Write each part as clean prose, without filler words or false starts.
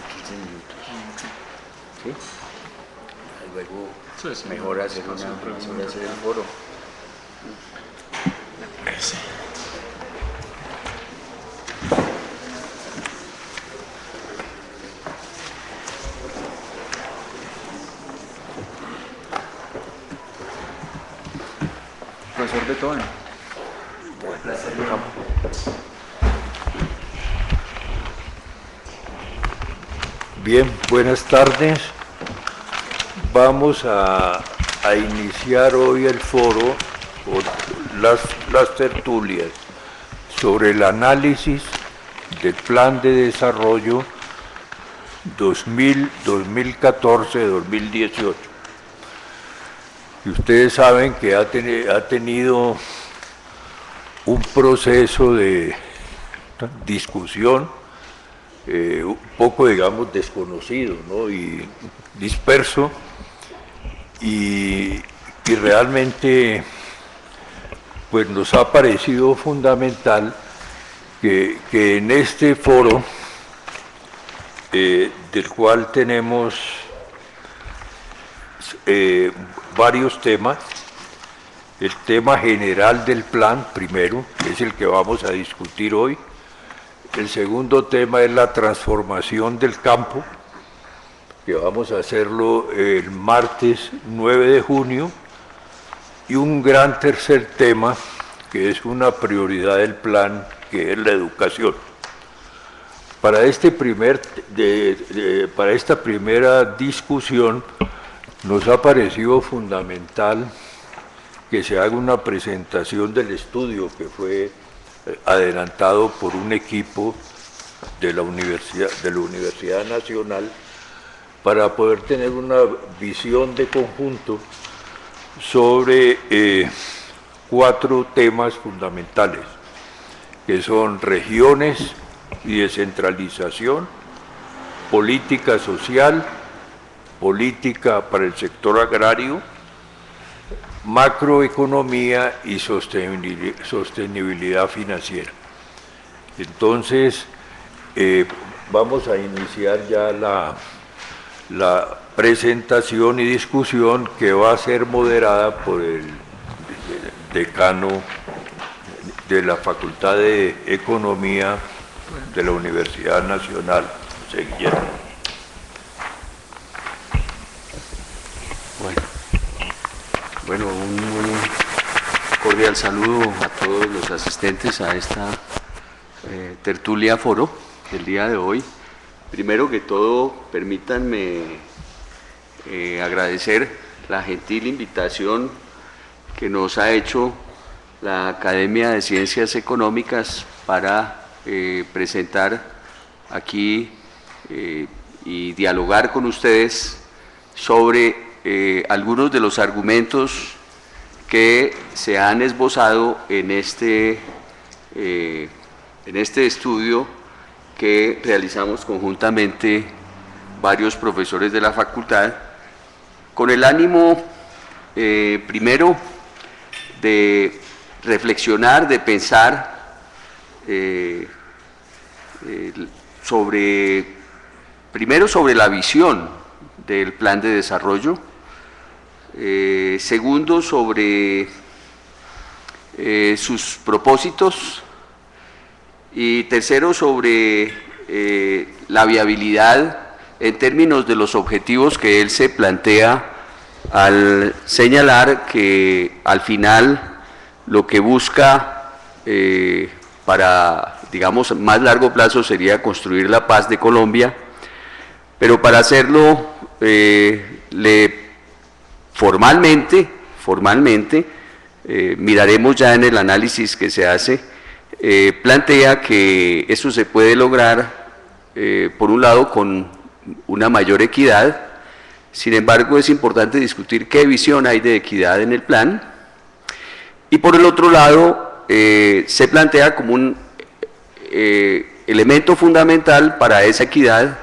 15 minutos. ¿Sí? Luego Sí, mejor hacer el foro. Sí. Profesor Betón. Bien, buenas tardes. Vamos a iniciar hoy el foro, o las tertulias, sobre el análisis del Plan de Desarrollo 2014-2018. Y ustedes saben que ha tenido un proceso de discusión un poco, digamos, desconocido, ¿no? Y disperso, y realmente pues nos ha parecido fundamental que en este foro, del cual tenemos varios temas, el tema general del plan, primero, que es el que vamos a discutir hoy. El segundo tema es la transformación del campo, que vamos a hacerlo el martes 9 de junio. Y un gran tercer tema, que es una prioridad del plan, que es la educación. Para esta primera discusión, nos ha parecido fundamental que se haga una presentación del estudio que fue adelantado por un equipo de la Universidad Nacional, para poder tener una visión de conjunto sobre 4 temas fundamentales, que son regiones y descentralización, política social, política para el sector agrario, macroeconomía y sostenibilidad financiera. Entonces, vamos a iniciar ya la presentación y discusión, que va a ser moderada por el decano de la Facultad de Economía de la Universidad Nacional, José Guillermo. Bueno, un muy cordial saludo a todos los asistentes a esta tertulia foro del día de hoy. Primero que todo, permítanme agradecer la gentil invitación que nos ha hecho la Academia de Ciencias Económicas para presentar aquí y dialogar con ustedes sobre algunos de los argumentos que se han esbozado en este estudio que realizamos conjuntamente varios profesores de la facultad, con el ánimo, primero, de reflexionar, de pensar primero sobre la visión del plan de desarrollo, segundo, sobre sus propósitos, y tercero, sobre la viabilidad en términos de los objetivos que él se plantea al señalar que al final lo que busca para, digamos, más largo plazo sería construir la paz de Colombia, pero para hacerlo formalmente, miraremos ya en el análisis que se hace, plantea que eso se puede lograr, por un lado, con una mayor equidad. Sin embargo, es importante discutir qué visión hay de equidad en el plan, y por el otro lado, se plantea como un elemento fundamental para esa equidad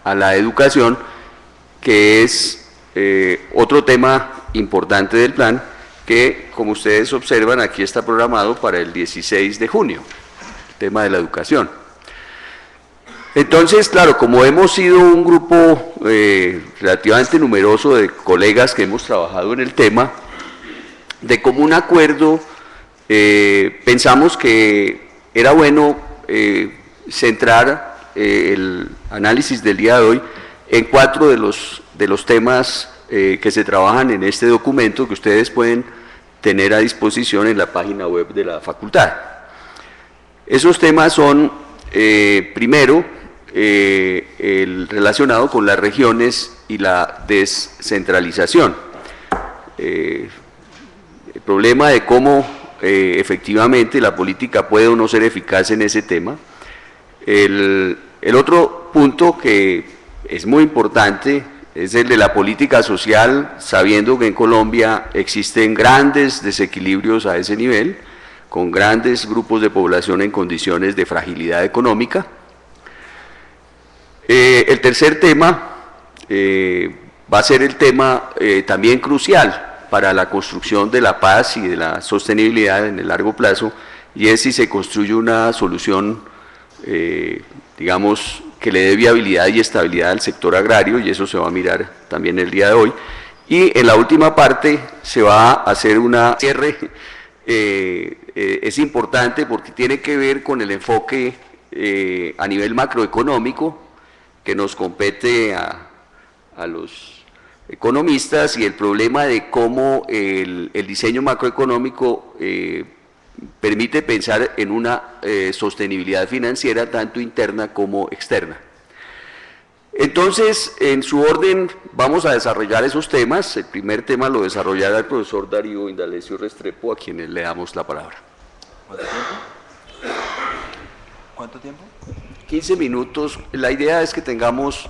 a la educación, que es otro tema importante del plan, que, como ustedes observan, aquí está programado para el 16 de junio, el tema de la educación. Entonces, claro, como hemos sido un grupo relativamente numeroso de colegas que hemos trabajado en el tema, de común acuerdo, pensamos que era bueno centrar el análisis del día de hoy en 4 de los temas que se trabajan en este documento que ustedes pueden tener a disposición en la página web de la facultad. Esos temas son, primero, el relacionado con las regiones y la descentralización. El problema de cómo efectivamente la política puede o no ser eficaz en ese tema. El otro punto que es muy importante es el de la política social, sabiendo que en Colombia existen grandes desequilibrios a ese nivel, con grandes grupos de población en condiciones de fragilidad económica. El tercer tema va a ser el tema también crucial para la construcción de la paz y de la sostenibilidad en el largo plazo, y es si se construye una solución, digamos, que le dé viabilidad y estabilidad al sector agrario, y eso se va a mirar también el día de hoy. Y en la última parte se va a hacer una cierre, es importante porque tiene que ver con el enfoque a nivel macroeconómico, que nos compete a los economistas, y el problema de cómo el diseño macroeconómico permite pensar en una sostenibilidad financiera tanto interna como externa. Entonces, en su orden vamos a desarrollar esos temas. El primer tema lo desarrollará el profesor Darío Indalecio Restrepo, a quienes le damos la palabra. ¿Cuánto tiempo? 15 minutos, la idea es que tengamos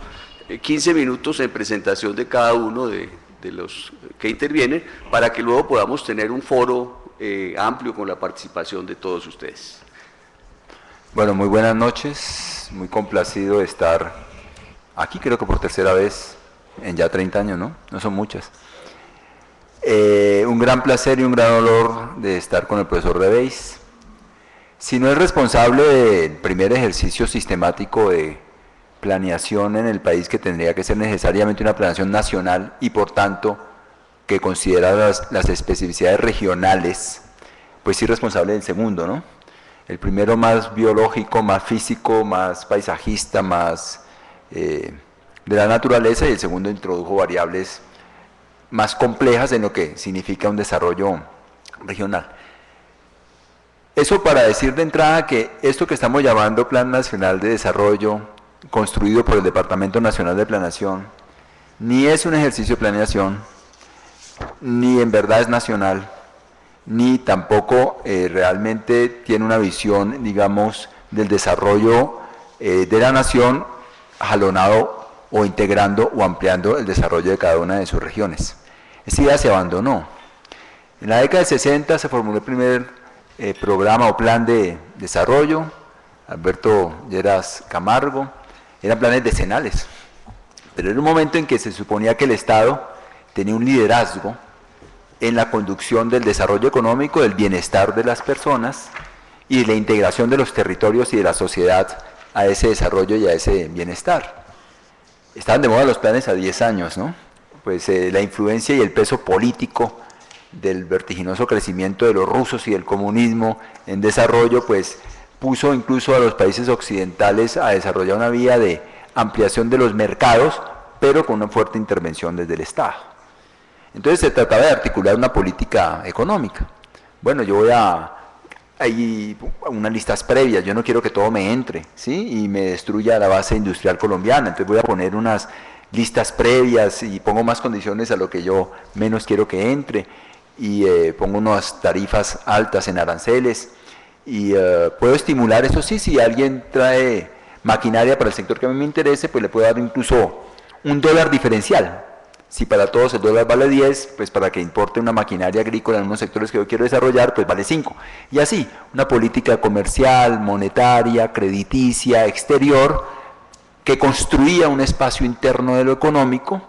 15 minutos en presentación de cada uno de los que intervienen, para que luego podamos tener un foro amplio con la participación de todos ustedes. Bueno, muy buenas noches, muy complacido de estar aquí, creo que por tercera vez en ya 30 años, ¿no? No son muchas. Un gran placer y un gran honor de estar con el profesor Reveis. Si no es responsable del primer ejercicio sistemático de planeación en el país, que tendría que ser necesariamente una planeación nacional y por tanto que considera las especificidades regionales, pues sí responsable del segundo, ¿no? El primero más biológico, más físico, más paisajista, más de la naturaleza, y el segundo introdujo variables más complejas en lo que significa un desarrollo regional. Eso para decir de entrada que esto que estamos llamando Plan Nacional de Desarrollo, construido por el Departamento Nacional de Planeación, ni es un ejercicio de planeación, ni en verdad es nacional, ni tampoco realmente tiene una visión, digamos, del desarrollo de la nación, jalonado o integrando o ampliando el desarrollo de cada una de sus regiones. Esta idea se abandonó. En la década del 60 se formuló el primer programa o plan de desarrollo, Alberto Lleras Camargo. Eran planes decenales, pero era un momento en que se suponía que el Estado tenía un liderazgo en la conducción del desarrollo económico, del bienestar de las personas y de la integración de los territorios y de la sociedad a ese desarrollo y a ese bienestar. Estaban de moda los planes a 10 años, ¿no? Pues la influencia y el peso político del vertiginoso crecimiento de los rusos y del comunismo en desarrollo, pues puso incluso a los países occidentales a desarrollar una vía de ampliación de los mercados, pero con una fuerte intervención desde el Estado. Entonces se trataba de articular una política económica. Bueno, yo voy hay unas listas previas, yo no quiero que todo me entre, ¿sí? Y me destruya la base industrial colombiana, entonces voy a poner unas listas previas y pongo más condiciones a lo que yo menos quiero que entre, y pongo unas tarifas altas en aranceles, y puedo estimular, eso sí, si alguien trae maquinaria para el sector que a mí me interese, pues le puedo dar incluso un dólar diferencial. Si para todos el dólar vale 10, pues para que importe una maquinaria agrícola en unos sectores que yo quiero desarrollar, pues vale 5. Y así, una política comercial, monetaria, crediticia, exterior, que construía un espacio interno de lo económico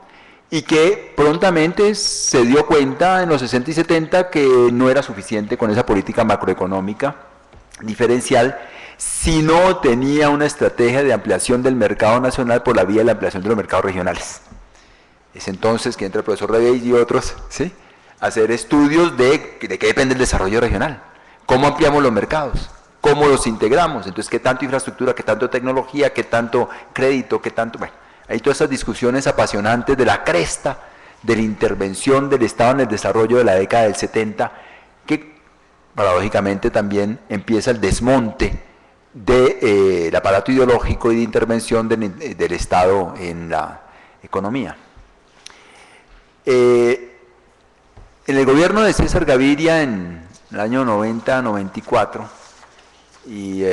y que prontamente se dio cuenta en los 60 y 70 que no era suficiente con esa política macroeconómica diferencial, si no tenía una estrategia de ampliación del mercado nacional por la vía de la ampliación de los mercados regionales. Es entonces que entra el profesor Reveis y otros, ¿sí?, a hacer estudios de qué depende el desarrollo regional, cómo ampliamos los mercados, cómo los integramos, entonces qué tanto infraestructura, qué tanto tecnología, qué tanto crédito, qué tanto... Bueno, hay todas esas discusiones apasionantes de la cresta, de la intervención del Estado en el desarrollo de la década del 70, que paradójicamente también empieza el desmonte del aparato ideológico y de intervención del Estado en la economía. En el gobierno de César Gaviria, en el año 90-94, y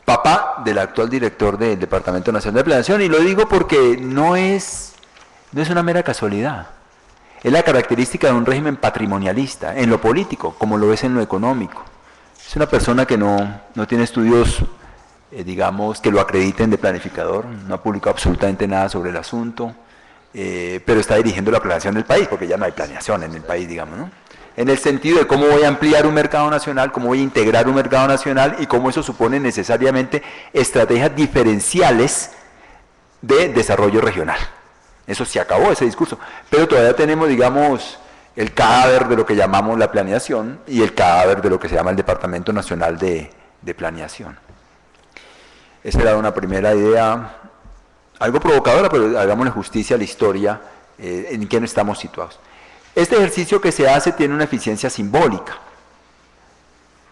papá del actual director del Departamento Nacional de Planeación, y lo digo porque no es una mera casualidad, es la característica de un régimen patrimonialista, en lo político, como lo es en lo económico. Es una persona que no tiene estudios, digamos, que lo acrediten de planificador, no ha publicado absolutamente nada sobre el asunto, pero está dirigiendo la planeación del país, porque ya no hay planeación en el país, digamos, ¿no? En el sentido de cómo voy a ampliar un mercado nacional, cómo voy a integrar un mercado nacional y cómo eso supone necesariamente estrategias diferenciales de desarrollo regional. Eso se acabó, ese discurso, pero todavía tenemos, digamos, el cadáver de lo que llamamos la planeación y el cadáver de lo que se llama el Departamento Nacional de Planeación. Esa era una primera idea, algo provocadora, pero hagámosle justicia a la historia, en quién estamos situados. Este ejercicio que se hace tiene una eficiencia simbólica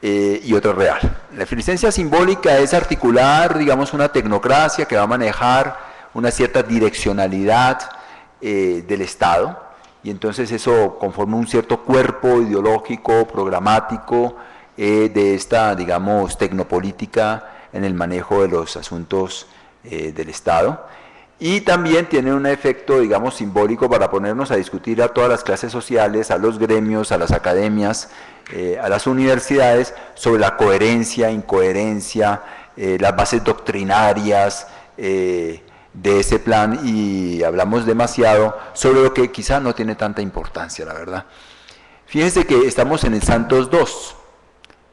y otra real. La eficiencia simbólica es articular, digamos, una tecnocracia que va a manejar una cierta direccionalidad del Estado, y entonces eso conforma un cierto cuerpo ideológico, programático, de esta, digamos, tecnopolítica en el manejo de los asuntos del Estado. Y también tiene un efecto, digamos, simbólico para ponernos a discutir a todas las clases sociales, a los gremios, a las academias, a las universidades, sobre la coherencia, incoherencia, las bases doctrinarias de ese plan, y hablamos demasiado sobre lo que quizá no tiene tanta importancia, la verdad. Fíjense que estamos en el Santos II,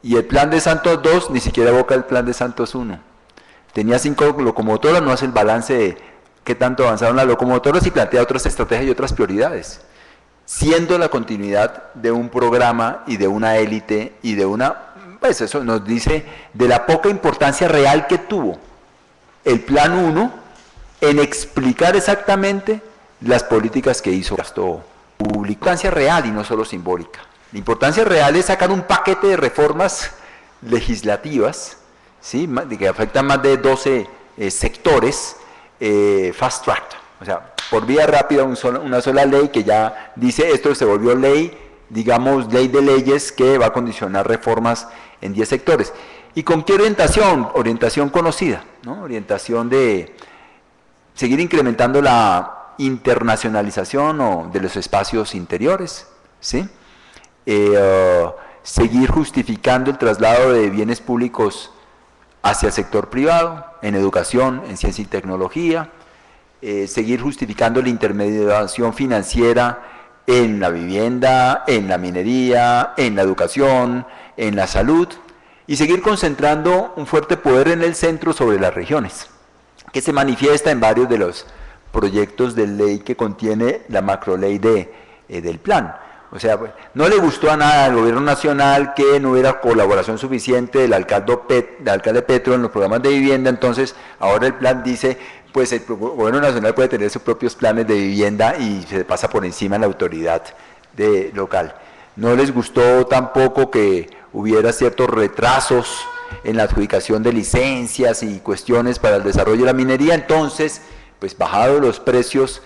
y el plan de Santos II ni siquiera evoca el plan de Santos I. Tenía 5 locomotoras, no hace el balance de qué tanto avanzaron las locomotoras y plantea otras estrategias y otras prioridades, siendo la continuidad de un programa y de una élite y de una, pues eso nos dice de la poca importancia real que tuvo el Plan 1 en explicar exactamente las políticas que hizo el gasto público. Importancia real y no solo simbólica. La importancia real es sacar un paquete de reformas legislativas, ¿sí?, que afectan más de 12 sectores, fast track, o sea, por vía rápida, una sola ley que ya dice esto se volvió ley, digamos, ley de leyes que va a condicionar reformas en 10 sectores. ¿Y con qué orientación? Orientación conocida, ¿no? Orientación de seguir incrementando la internacionalización de los espacios interiores, ¿sí? Seguir justificando el traslado de bienes públicos hacia el sector privado, en educación, en ciencia y tecnología, seguir justificando la intermediación financiera en la vivienda, en la minería, en la educación, en la salud, y seguir concentrando un fuerte poder en el centro sobre las regiones, que se manifiesta en varios de los proyectos de ley que contiene la macroley del plan. O sea, no le gustó a nada al gobierno nacional que no hubiera colaboración suficiente del alcalde Petro en los programas de vivienda, entonces ahora el plan dice, pues el gobierno nacional puede tener sus propios planes de vivienda y se pasa por encima de la autoridad local. No les gustó tampoco que hubiera ciertos retrasos en la adjudicación de licencias y cuestiones para el desarrollo de la minería, entonces, pues bajados los precios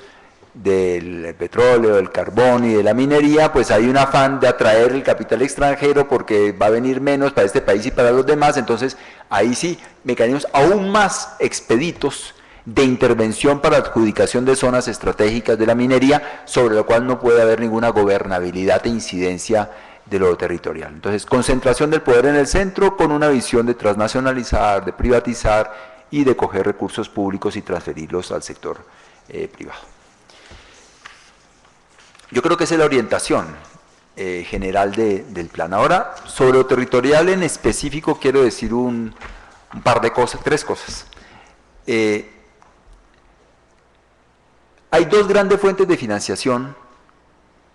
del petróleo, del carbón y de la minería, pues hay un afán de atraer el capital extranjero porque va a venir menos para este país y para los demás, entonces ahí sí, mecanismos aún más expeditos de intervención para adjudicación de zonas estratégicas de la minería, sobre lo cual no puede haber ninguna gobernabilidad e incidencia de lo territorial. Entonces, concentración del poder en el centro con una visión de transnacionalizar, de privatizar y de coger recursos públicos y transferirlos al sector privado. Yo creo que esa es la orientación general del plan. Ahora, sobre lo territorial en específico, quiero decir un un par de cosas, tres cosas. Hay dos grandes fuentes de financiación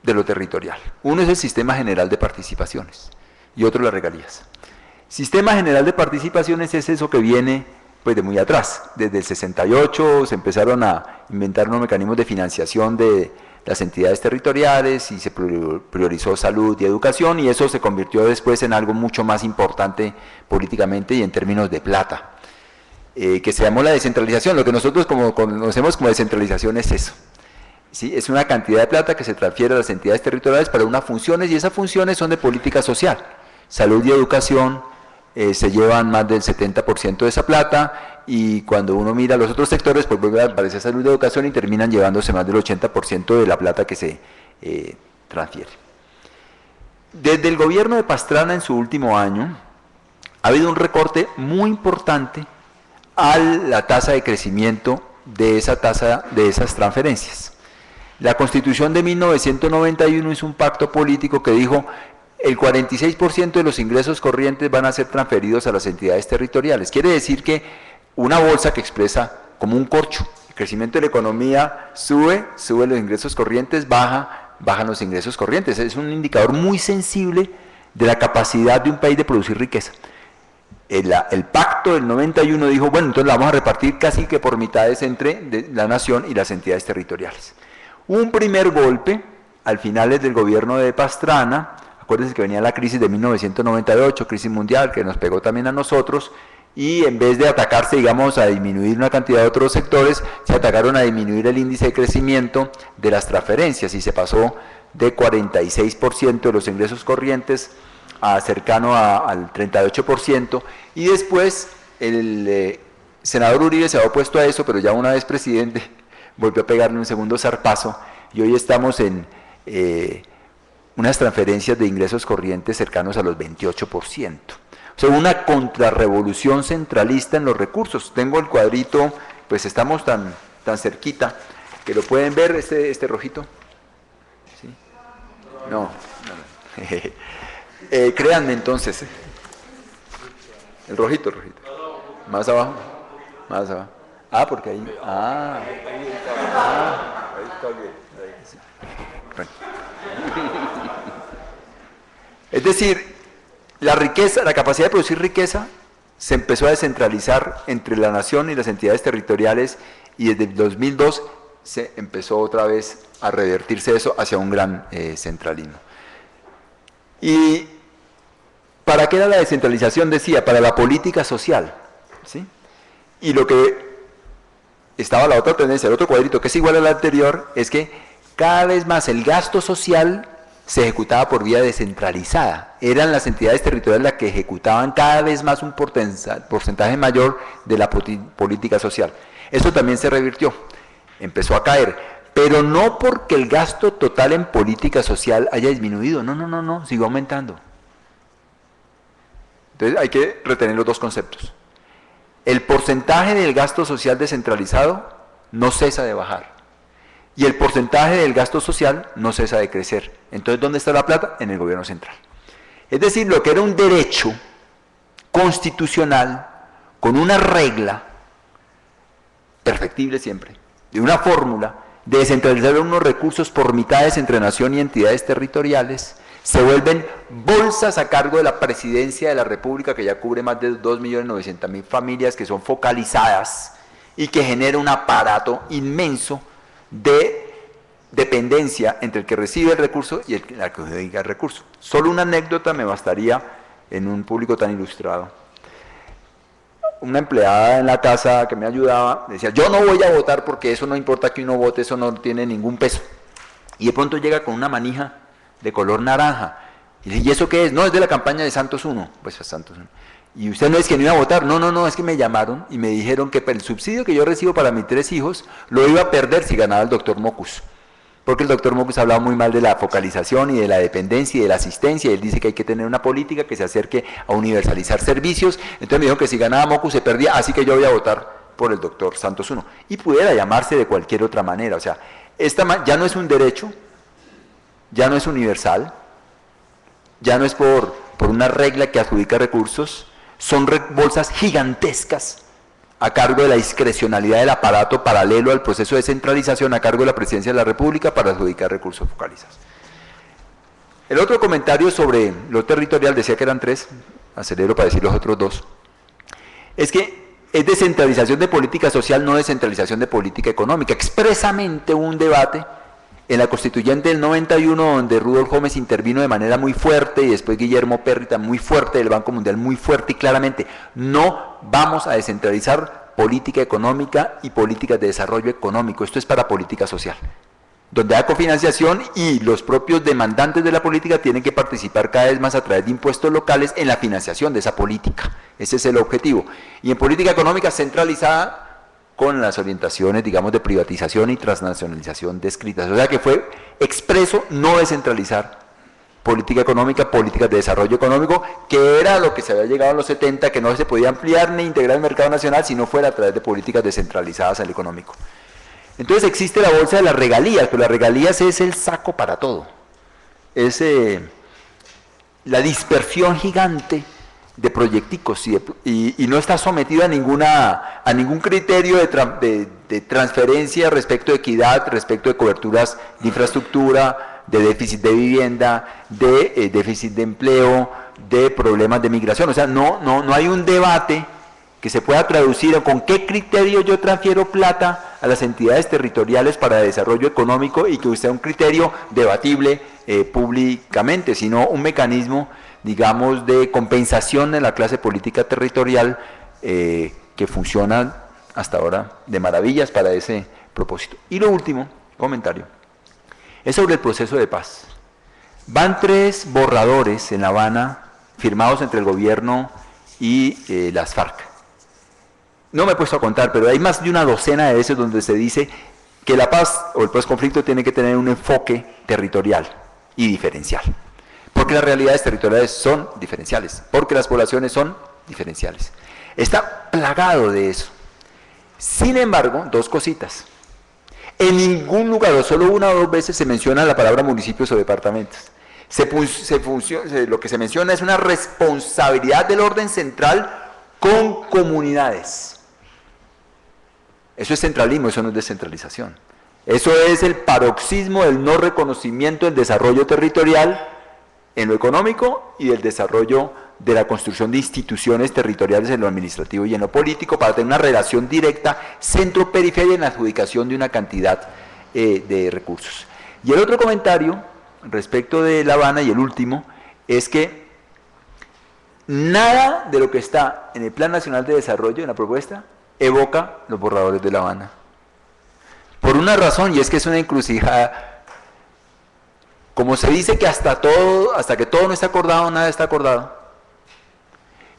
de lo territorial. Uno es el Sistema General de Participaciones y otro las regalías. Sistema General de Participaciones es eso que viene pues de muy atrás. Desde el 68 se empezaron a inventar unos mecanismos de financiación de las entidades territoriales y se priorizó salud y educación, y eso se convirtió después en algo mucho más importante políticamente y en términos de plata, que se llamó la descentralización. Lo que nosotros conocemos como descentralización es eso. ¿Sí? Es una cantidad de plata que se transfiere a las entidades territoriales para unas funciones, y esas funciones son de política social. Salud y educación se llevan más del 70% de esa plata, y cuando uno mira los otros sectores, pues vuelve a aparecer salud y educación y terminan llevándose más del 80% de la plata que se transfiere. Desde el gobierno de Pastrana en su último año, ha habido un recorte muy importante a la tasa de crecimiento de esas transferencias. La Constitución de 1991 hizo un pacto político que dijo: el 46% de los ingresos corrientes van a ser transferidos a las entidades territoriales. Quiere decir que una bolsa que expresa como un corcho: el crecimiento de la economía sube los ingresos corrientes, bajan los ingresos corrientes. Es un indicador muy sensible de la capacidad de un país de producir riqueza. El pacto del 91 dijo: bueno, entonces la vamos a repartir casi que por mitades entre la nación y las entidades territoriales. Un primer golpe al finales del gobierno de Pastrana. Acuérdense que venía la crisis de 1998, crisis mundial, que nos pegó también a nosotros, y en vez de atacarse, digamos, a disminuir una cantidad de otros sectores, se atacaron a disminuir el índice de crecimiento de las transferencias, y se pasó de 46% de los ingresos corrientes a cercano al 38%, y después el senador Uribe se había opuesto a eso, pero ya una vez presidente volvió a pegarle un segundo zarpazo, y hoy estamos en unas transferencias de ingresos corrientes cercanos a los 28%. O sea, una contrarrevolución centralista en los recursos. Tengo el cuadrito, pues estamos tan cerquita, que lo pueden ver, este rojito. ¿Sí? No. Créanme entonces. El rojito. Más abajo. Ah, porque ahí. Ahí está bien. Sí. Bueno. Es decir, la riqueza, la capacidad de producir riqueza se empezó a descentralizar entre la nación y las entidades territoriales, y desde el 2002 se empezó otra vez a revertirse eso hacia un gran centralismo. ¿Y para qué era la descentralización? Decía, para la política social, ¿sí? Y lo que estaba la otra tendencia, el otro cuadrito que es igual al anterior, es que cada vez más el gasto social se ejecutaba por vía descentralizada. Eran las entidades territoriales las que ejecutaban cada vez más un porcentaje mayor de la política social. Eso también se revirtió, empezó a caer, pero no porque el gasto total en política social haya disminuido, no, siguió aumentando. Entonces hay que retener los dos conceptos. El porcentaje del gasto social descentralizado no cesa de bajar, y el porcentaje del gasto social no cesa de crecer. Entonces, ¿dónde está la plata? En el gobierno central. Es decir, lo que era un derecho constitucional, con una regla, perfectible siempre, de una fórmula, de descentralizar unos recursos por mitades entre nación y entidades territoriales, se vuelven bolsas a cargo de la Presidencia de la República, que ya cubre más de 2.900.000 familias, que son focalizadas y que genera un aparato inmenso de dependencia entre el que recibe el recurso y el que adjudica el recurso. Solo una anécdota me bastaría en un público tan ilustrado. Una empleada en la casa que me ayudaba decía: yo no voy a votar porque eso no importa que uno vote, eso no tiene ningún peso. Y de pronto llega con una manija de color naranja. Y dice: ¿y eso qué es? No, es de la campaña de Santos 1. Pues Santos 1. ¿Y usted no es que no iba a votar? No, es que me llamaron y me dijeron que el subsidio que yo recibo para mis 3 hijos lo iba a perder si ganaba el doctor Mocus. Porque el doctor Mocus hablaba muy mal de la focalización y de la dependencia y de la asistencia, y él dice que hay que tener una política que se acerque a universalizar servicios. Entonces me dijo que si ganaba Mocus se perdía, así que yo voy a votar por el doctor Santos 1. Y pudiera llamarse de cualquier otra manera. O sea, esta ya no es un derecho, ya no es universal, ya no es por una regla que adjudica recursos, son bolsas gigantescas a cargo de la discrecionalidad del aparato paralelo al proceso de descentralización a cargo de la Presidencia de la República para adjudicar recursos focalizados. El otro comentario sobre lo territorial, decía que eran 3, acelero para decir los otros 2, es que es descentralización de política social, no descentralización de política económica. Expresamente hubo un debate en la Constituyente del 91, donde Rudolf Gómez intervino de manera muy fuerte, y después Guillermo Pérrita muy fuerte, del Banco Mundial muy fuerte y claramente, no vamos a descentralizar política económica y políticas de desarrollo económico, esto es para política social, donde hay cofinanciación y los propios demandantes de la política tienen que participar cada vez más a través de impuestos locales en la financiación de esa política, ese es el objetivo. Y en política económica centralizada, con las orientaciones, digamos, de privatización y transnacionalización descritas. O sea que fue expreso no descentralizar política económica, políticas de desarrollo económico, que era lo que se había llegado en los 70, que no se podía ampliar ni integrar el mercado nacional si no fuera a través de políticas descentralizadas al económico. Entonces existe la bolsa de las regalías, pero las regalías es el saco para todo. Es la dispersión gigante de proyecticos y no está sometido a ningún criterio de transferencia respecto de equidad, respecto de coberturas de infraestructura, de déficit de vivienda, de déficit de empleo, de problemas de migración. O sea, no hay un debate que se pueda traducir con qué criterio yo transfiero plata a las entidades territoriales para desarrollo económico y que sea un criterio debatible públicamente, sino un mecanismo, digamos, de compensación de la clase política territorial que funciona hasta ahora de maravillas para ese propósito. Y lo último comentario es sobre el proceso de paz. Van 3 borradores en La Habana firmados entre el gobierno y las FARC. No me he puesto a contar, pero hay más de una docena de veces donde se dice que la paz o el posconflicto tiene que tener un enfoque territorial y diferencial. Porque las realidades territoriales son diferenciales, porque las poblaciones son diferenciales. Está plagado de eso. Sin embargo, 2 cositas. En ningún lugar, o solo 1 o 2 veces, se menciona la palabra municipios o departamentos. Lo que se menciona es una responsabilidad del orden central con comunidades. Eso es centralismo, eso no es descentralización. Eso es el paroxismo del no reconocimiento del desarrollo territorial en lo económico y del desarrollo de la construcción de instituciones territoriales en lo administrativo y en lo político para tener una relación directa centro-periferia en la adjudicación de una cantidad de recursos. Y el otro comentario respecto de La Habana, y el último, es que nada de lo que está en el Plan Nacional de Desarrollo, en la propuesta, evoca los borradores de La Habana. Por una razón, y es que es una encrucijada. Como se dice que hasta que todo no está acordado, nada está acordado.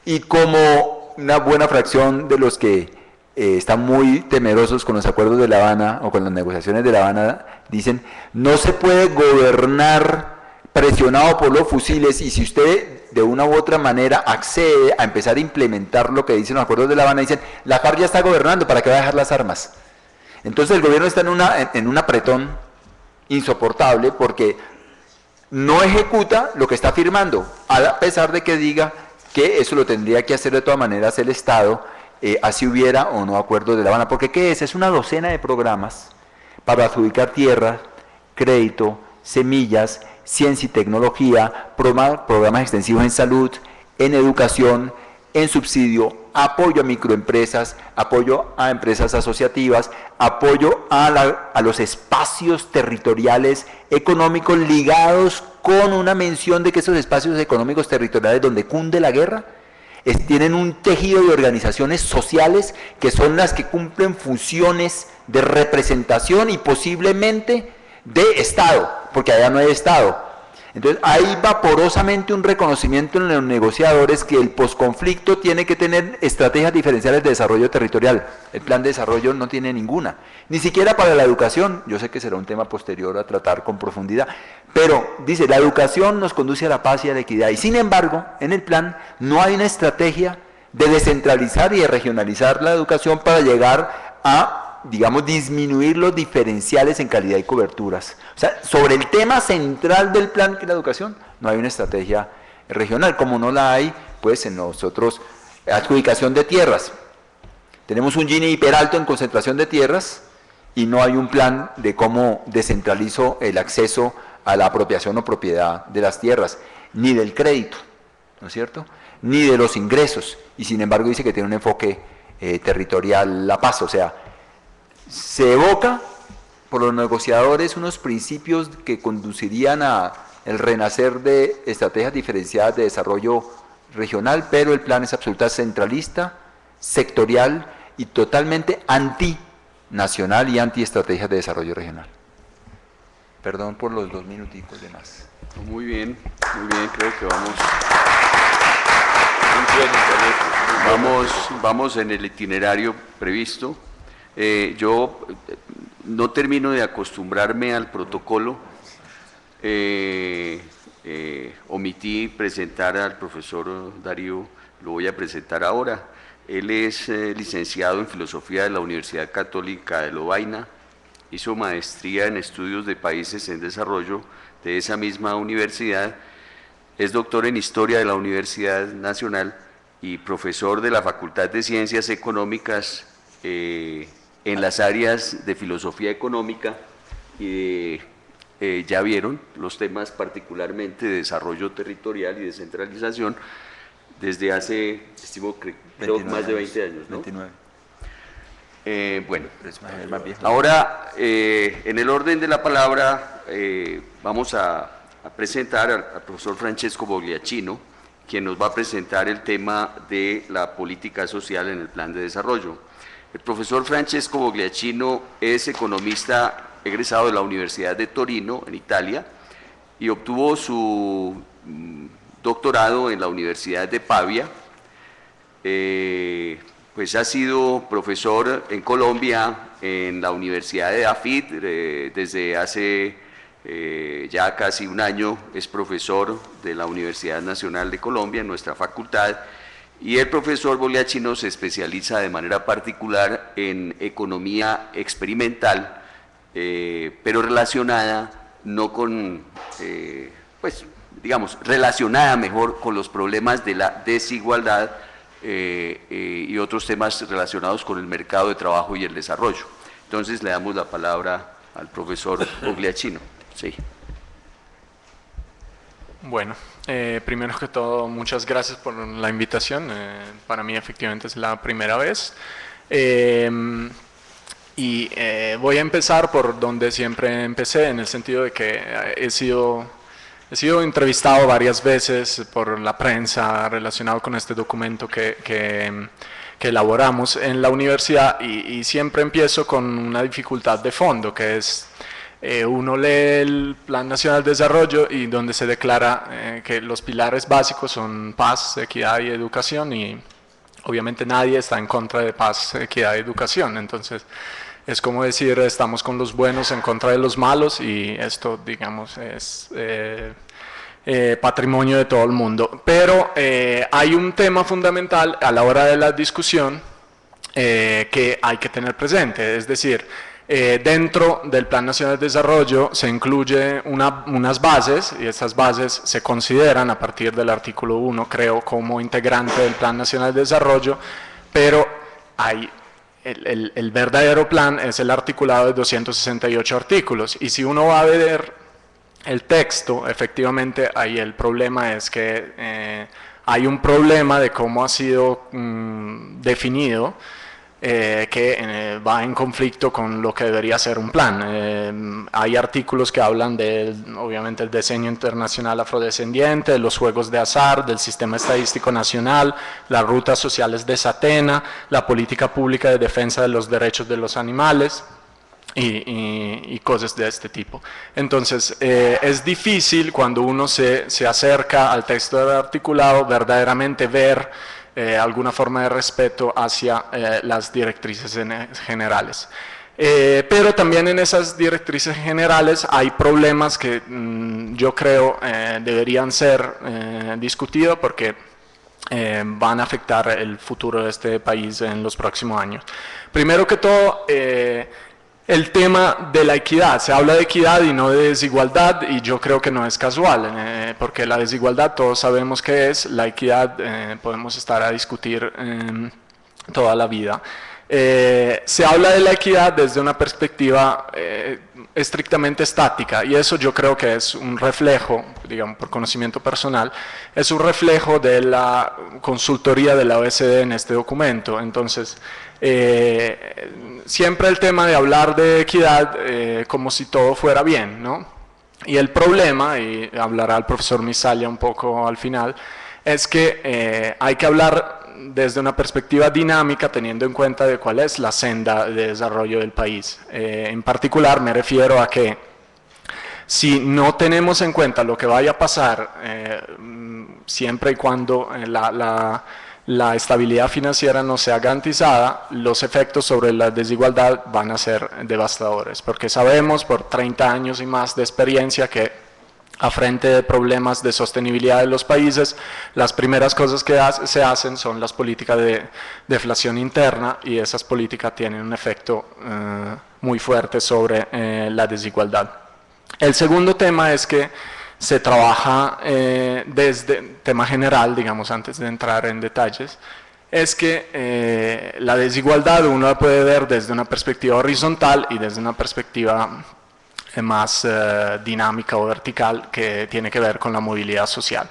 Y como una buena fracción de los que están muy temerosos con los acuerdos de La Habana o con las negociaciones de La Habana dicen, no se puede gobernar presionado por los fusiles, y si usted de una u otra manera accede a empezar a implementar lo que dicen los acuerdos de La Habana, dicen, la FARC ya está gobernando, ¿para qué va a dejar las armas? Entonces el gobierno está en un apretón insoportable porque no ejecuta lo que está firmando, a pesar de que diga que eso lo tendría que hacer de todas maneras el Estado, así hubiera o no acuerdos de La Habana. Porque ¿qué es? Es una docena de programas para adjudicar tierras, crédito, semillas, ciencia y tecnología, programas extensivos en salud, en educación, en subsidio, apoyo a microempresas, apoyo a empresas asociativas, apoyo a los espacios territoriales económicos ligados con una mención de que esos espacios económicos territoriales donde cunde la guerra tienen un tejido de organizaciones sociales que son las que cumplen funciones de representación y posiblemente de Estado, porque allá no hay Estado. Entonces hay vaporosamente un reconocimiento en los negociadores que el posconflicto tiene que tener estrategias diferenciales de desarrollo territorial. El plan de desarrollo no tiene ninguna, ni siquiera para la educación. Yo sé que será un tema posterior a tratar con profundidad, pero dice, la educación nos conduce a la paz y a la equidad, y sin embargo, en el plan no hay una estrategia de descentralizar y de regionalizar la educación para llegar a, digamos, disminuir los diferenciales en calidad y coberturas. O sea, sobre el tema central del plan, que es la educación, no hay una estrategia regional. Como no la hay, pues en los otros Adjudicación de tierras. Tenemos un Gini hiperalto en concentración de tierras y no hay un plan de cómo descentralizo el acceso a la apropiación o propiedad de las tierras, ni del crédito, ¿no es cierto?, ni de los ingresos, y sin embargo dice que tiene un enfoque territorial La Paz. O sea, se evoca por los negociadores unos principios que conducirían a el renacer de estrategias diferenciadas de desarrollo regional, pero el plan es absolutamente centralista, sectorial y totalmente antinacional y antiestrategias de desarrollo regional. Perdón por los 2 minuticos de más. Muy bien, creo que vamos en el itinerario previsto. Yo no termino de acostumbrarme al protocolo. Omití presentar al profesor Darío, lo voy a presentar ahora. Él es licenciado en Filosofía de la Universidad Católica de Lovaina, hizo maestría en Estudios de Países en Desarrollo de esa misma universidad, es doctor en Historia de la Universidad Nacional y profesor de la Facultad de Ciencias Económicas en las áreas de Filosofía Económica y ya vieron los temas particularmente de desarrollo territorial y descentralización desde hace, estimo, creo más de 20 años, ¿no? 29. Bueno, ahora en el orden de la palabra vamos a presentar al profesor Francesco Bogliacchino, quien nos va a presentar el tema de la política social en el plan de desarrollo. El profesor Francesco Bogliacchino es economista egresado de la Universidad de Torino, en Italia, y obtuvo su doctorado en la Universidad de Pavia. Pues ha sido profesor en Colombia, en la Universidad de Afid, desde hace ya casi un año es profesor de la Universidad Nacional de Colombia, en nuestra facultad, y el profesor Bogliacchino se especializa de manera particular en economía experimental, pero relacionada no con, pues digamos, relacionada mejor con los problemas de la desigualdad y otros temas relacionados con el mercado de trabajo y el desarrollo. Entonces le damos la palabra al profesor Bogliacchino. Sí. Bueno, primero que todo, muchas gracias por la invitación. Para mí efectivamente es la primera vez. Voy a empezar por donde siempre empecé, en el sentido de que he sido entrevistado varias veces por la prensa relacionado con este documento que elaboramos en la universidad y siempre empiezo con una dificultad de fondo, que es uno lee el Plan Nacional de Desarrollo y donde se declara que los pilares básicos son paz, equidad y educación, y obviamente nadie está en contra de paz, equidad y educación. Entonces es como decir, estamos con los buenos en contra de los malos, y esto, digamos, es patrimonio de todo el mundo. Pero hay un tema fundamental a la hora de la discusión que hay que tener presente, es decir, dentro del Plan Nacional de Desarrollo se incluye unas bases, y estas bases se consideran a partir del artículo 1, creo, como integrante del Plan Nacional de Desarrollo, pero hay el verdadero plan es el articulado de 268 artículos, y si uno va a ver el texto, efectivamente ahí el problema es que hay un problema de cómo ha sido definido, que va en conflicto con lo que debería ser un plan. Hay artículos que hablan de, obviamente, el diseño internacional afrodescendiente, de los juegos de azar, del sistema estadístico nacional, las rutas sociales de Satena, la política pública de defensa de los derechos de los animales y cosas de este tipo. Entonces, es difícil cuando uno se acerca al texto del articulado verdaderamente ver alguna forma de respeto hacia las directrices generales. Pero también en esas directrices generales hay problemas que yo creo deberían ser discutidos porque van a afectar el futuro de este país en los próximos años. Primero que todo, el tema de la equidad. Se habla de equidad y no de desigualdad, y yo creo que no es casual, porque la desigualdad todos sabemos qué es, la equidad podemos estar a discutir toda la vida. Se habla de la equidad desde una perspectiva estrictamente estática, y eso yo creo que es un reflejo, digamos por conocimiento personal, es un reflejo de la consultoría de la OECD en este documento. Entonces, siempre el tema de hablar de equidad como si todo fuera bien, ¿no? Y el problema, y hablará el profesor Misalla un poco al final, es que hay que hablar desde una perspectiva dinámica, teniendo en cuenta de cuál es la senda de desarrollo del país. En particular me refiero a que si no tenemos en cuenta lo que vaya a pasar, siempre y cuando la estabilidad financiera no sea garantizada, los efectos sobre la desigualdad van a ser devastadores, porque sabemos por 30 años y más de experiencia que a frente de problemas de sostenibilidad de los países, las primeras cosas que se hacen son las políticas de deflación interna, y esas políticas tienen un efecto muy fuerte sobre la desigualdad. El segundo tema es que se trabaja desde tema general, digamos, antes de entrar en detalles, es que la desigualdad uno la puede ver desde una perspectiva horizontal y desde una perspectiva más dinámica o vertical, que tiene que ver con la movilidad social.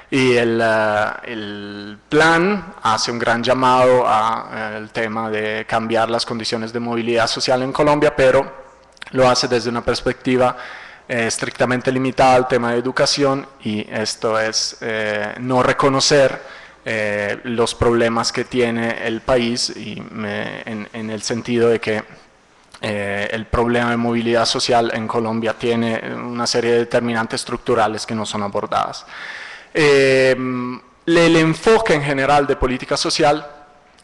Y el plan hace un gran llamado al tema de cambiar las condiciones de movilidad social en Colombia, pero lo hace desde una perspectiva estrictamente limitada al tema de educación, y esto es no reconocer los problemas que tiene el país, y en el sentido de que el problema de movilidad social en Colombia tiene una serie de determinantes estructurales que no son abordadas. El enfoque en general de política social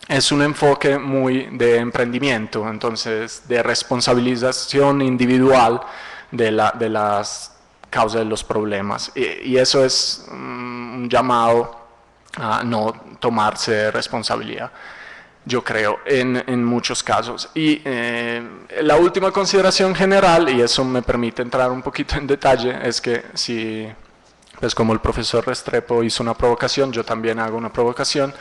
es un enfoque muy de emprendimiento, entonces de responsabilización individual de las causas de los problemas, y eso es un llamado a no tomarse responsabilidad, yo creo, en muchos casos. Y la última consideración general, y eso me permite entrar un poquito en detalle, es que si, pues como el profesor Restrepo hizo una provocación, yo también hago una provocación,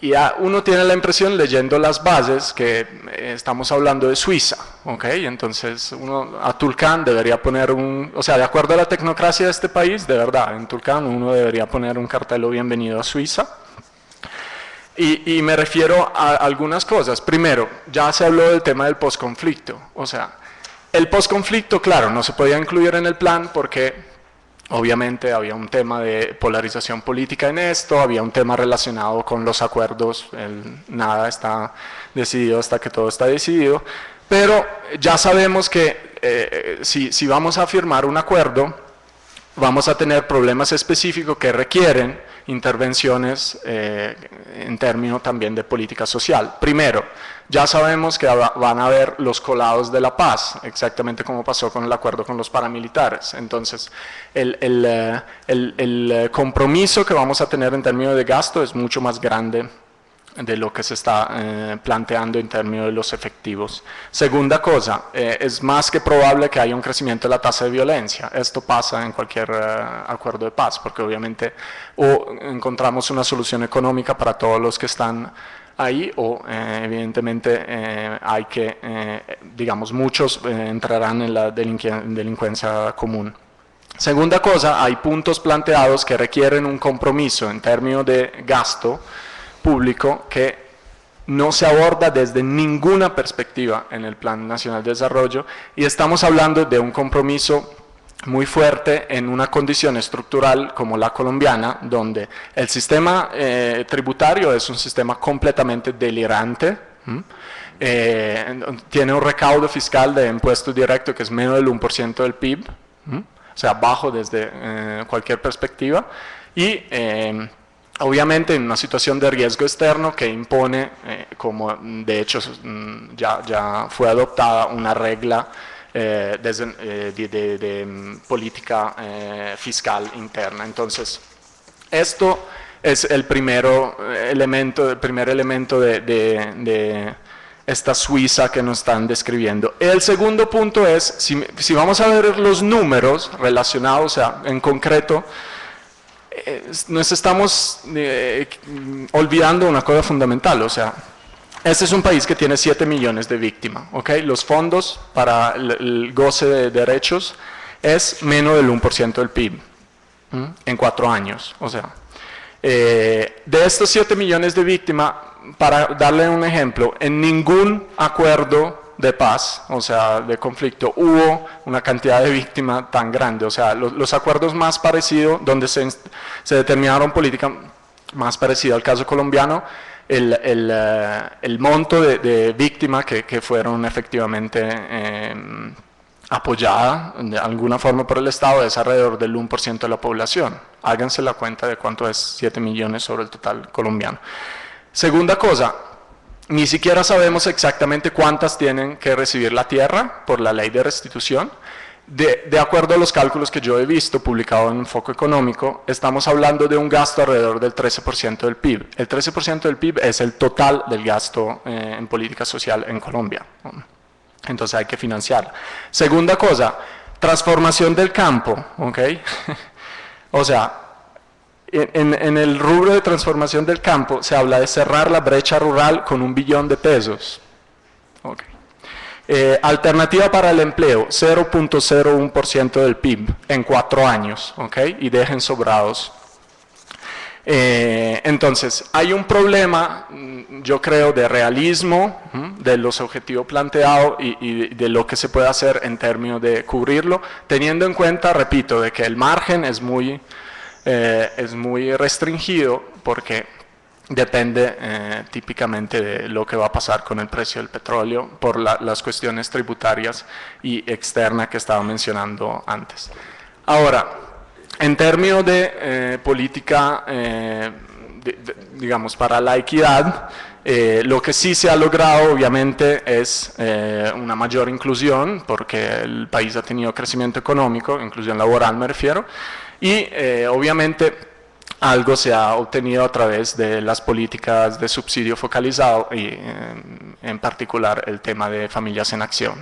y uno tiene la impresión, leyendo las bases, que estamos hablando de Suiza, ¿ok? Entonces a Tulcán debería poner o sea, de acuerdo a la tecnocracia de este país, de verdad, en Tulcán uno debería poner un cartel o bienvenido a Suiza. Y me refiero a algunas cosas. Primero, ya se habló del tema del posconflicto. O sea, el posconflicto, claro, no se podía incluir en el plan porque obviamente había un tema de polarización política en esto, había un tema relacionado con los acuerdos, nada está decidido hasta que todo está decidido, pero ya sabemos que si vamos a firmar un acuerdo, vamos a tener problemas específicos que requieren intervenciones en términos también de política social. Primero, ya sabemos que van a haber los colados de la paz, exactamente como pasó con el acuerdo con los paramilitares. Entonces, el compromiso que vamos a tener en términos de gasto es mucho más grande de lo que se está planteando en términos de los efectivos. Segunda cosa, es más que probable que haya un crecimiento de la tasa de violencia. Esto pasa en cualquier acuerdo de paz, porque obviamente o encontramos una solución económica para todos los que están ahí, o evidentemente hay que, digamos, muchos entrarán en la delincuencia común. Segunda cosa, hay puntos planteados que requieren un compromiso en términos de gasto público que no se aborda desde ninguna perspectiva en el Plan Nacional de Desarrollo, y estamos hablando de un compromiso muy fuerte en una condición estructural como la colombiana, donde el sistema tributario es un sistema completamente delirante, tiene un recaudo fiscal de impuestos directos que es menos del 1% del PIB, o sea, bajo desde cualquier perspectiva, y obviamente en una situación de riesgo externo que impone, como de hecho ya fue adoptada una regla de política fiscal interna. Entonces, esto es el primer elemento de esta Suiza que nos están describiendo. El segundo punto es, si vamos a ver los números relacionados, o sea, en concreto, nos estamos olvidando una cosa fundamental, o sea, este es un país que tiene 7 millones de víctimas, ¿ok? Los fondos para el goce de derechos es menos del 1% del PIB en 4 años, o sea, de estos 7 millones de víctimas, para darle un ejemplo, en ningún acuerdo de paz, o sea, de conflicto, hubo una cantidad de víctimas tan grande, o sea, los acuerdos más parecidos, donde se determinaron políticas más parecidas al caso colombiano, el monto de víctimas que fueron efectivamente apoyadas de alguna forma por el Estado es alrededor del 1% de la población. Háganse la cuenta de cuánto es 7 millones sobre el total colombiano. Segunda cosa, ni siquiera sabemos exactamente cuántas tienen que recibir la tierra por la ley de restitución. De acuerdo a los cálculos que yo he visto publicados en Foco Económico, estamos hablando de un gasto alrededor del 13% del PIB. El 13% del PIB es el total del gasto en política social en Colombia. Entonces hay que financiarla. Segunda cosa, transformación del campo, ¿ok? O sea, en el rubro de transformación del campo se habla de cerrar la brecha rural con 1 billón de pesos. Okay. Alternativa para el empleo, 0.01% del PIB en 4 años, ¿ok? Y dejen sobrados. Entonces, hay un problema, yo creo, de realismo, de los objetivos planteados y de lo que se puede hacer en términos de cubrirlo, teniendo en cuenta, repito, de que el margen es muy restringido porque depende típicamente de lo que va a pasar con el precio del petróleo por las cuestiones tributarias y externas que estaba mencionando antes. Ahora, en términos de política, digamos, para la equidad, lo que sí se ha logrado obviamente es una mayor inclusión, porque el país ha tenido crecimiento económico, inclusión laboral me refiero, y obviamente algo se ha obtenido a través de las políticas de subsidio focalizado y en particular el tema de familias en acción.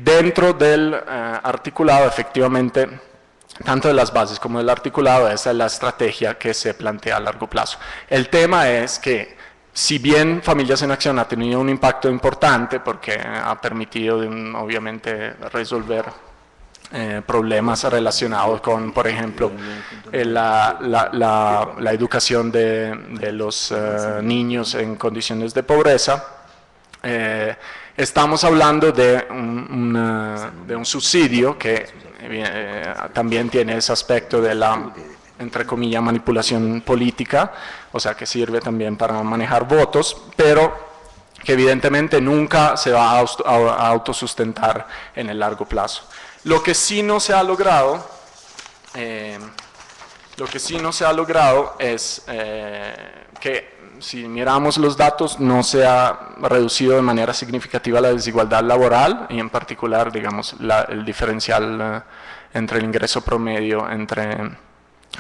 Dentro del articulado, efectivamente, tanto de las bases como del articulado, esa es la estrategia que se plantea a largo plazo. El tema es que, si bien Familias en Acción ha tenido un impacto importante, porque ha permitido, obviamente, resolver problemas relacionados con, por ejemplo, la educación de los niños en condiciones de pobreza, estamos hablando de un subsidio que también tiene ese aspecto de la, entre comillas, manipulación política, o sea que sirve también para manejar votos, pero que evidentemente nunca se va a autosustentar en el largo plazo. Lo que sí no se ha logrado, es que, si miramos los datos, no se ha reducido de manera significativa la desigualdad laboral y en particular, digamos, el diferencial entre el ingreso promedio entre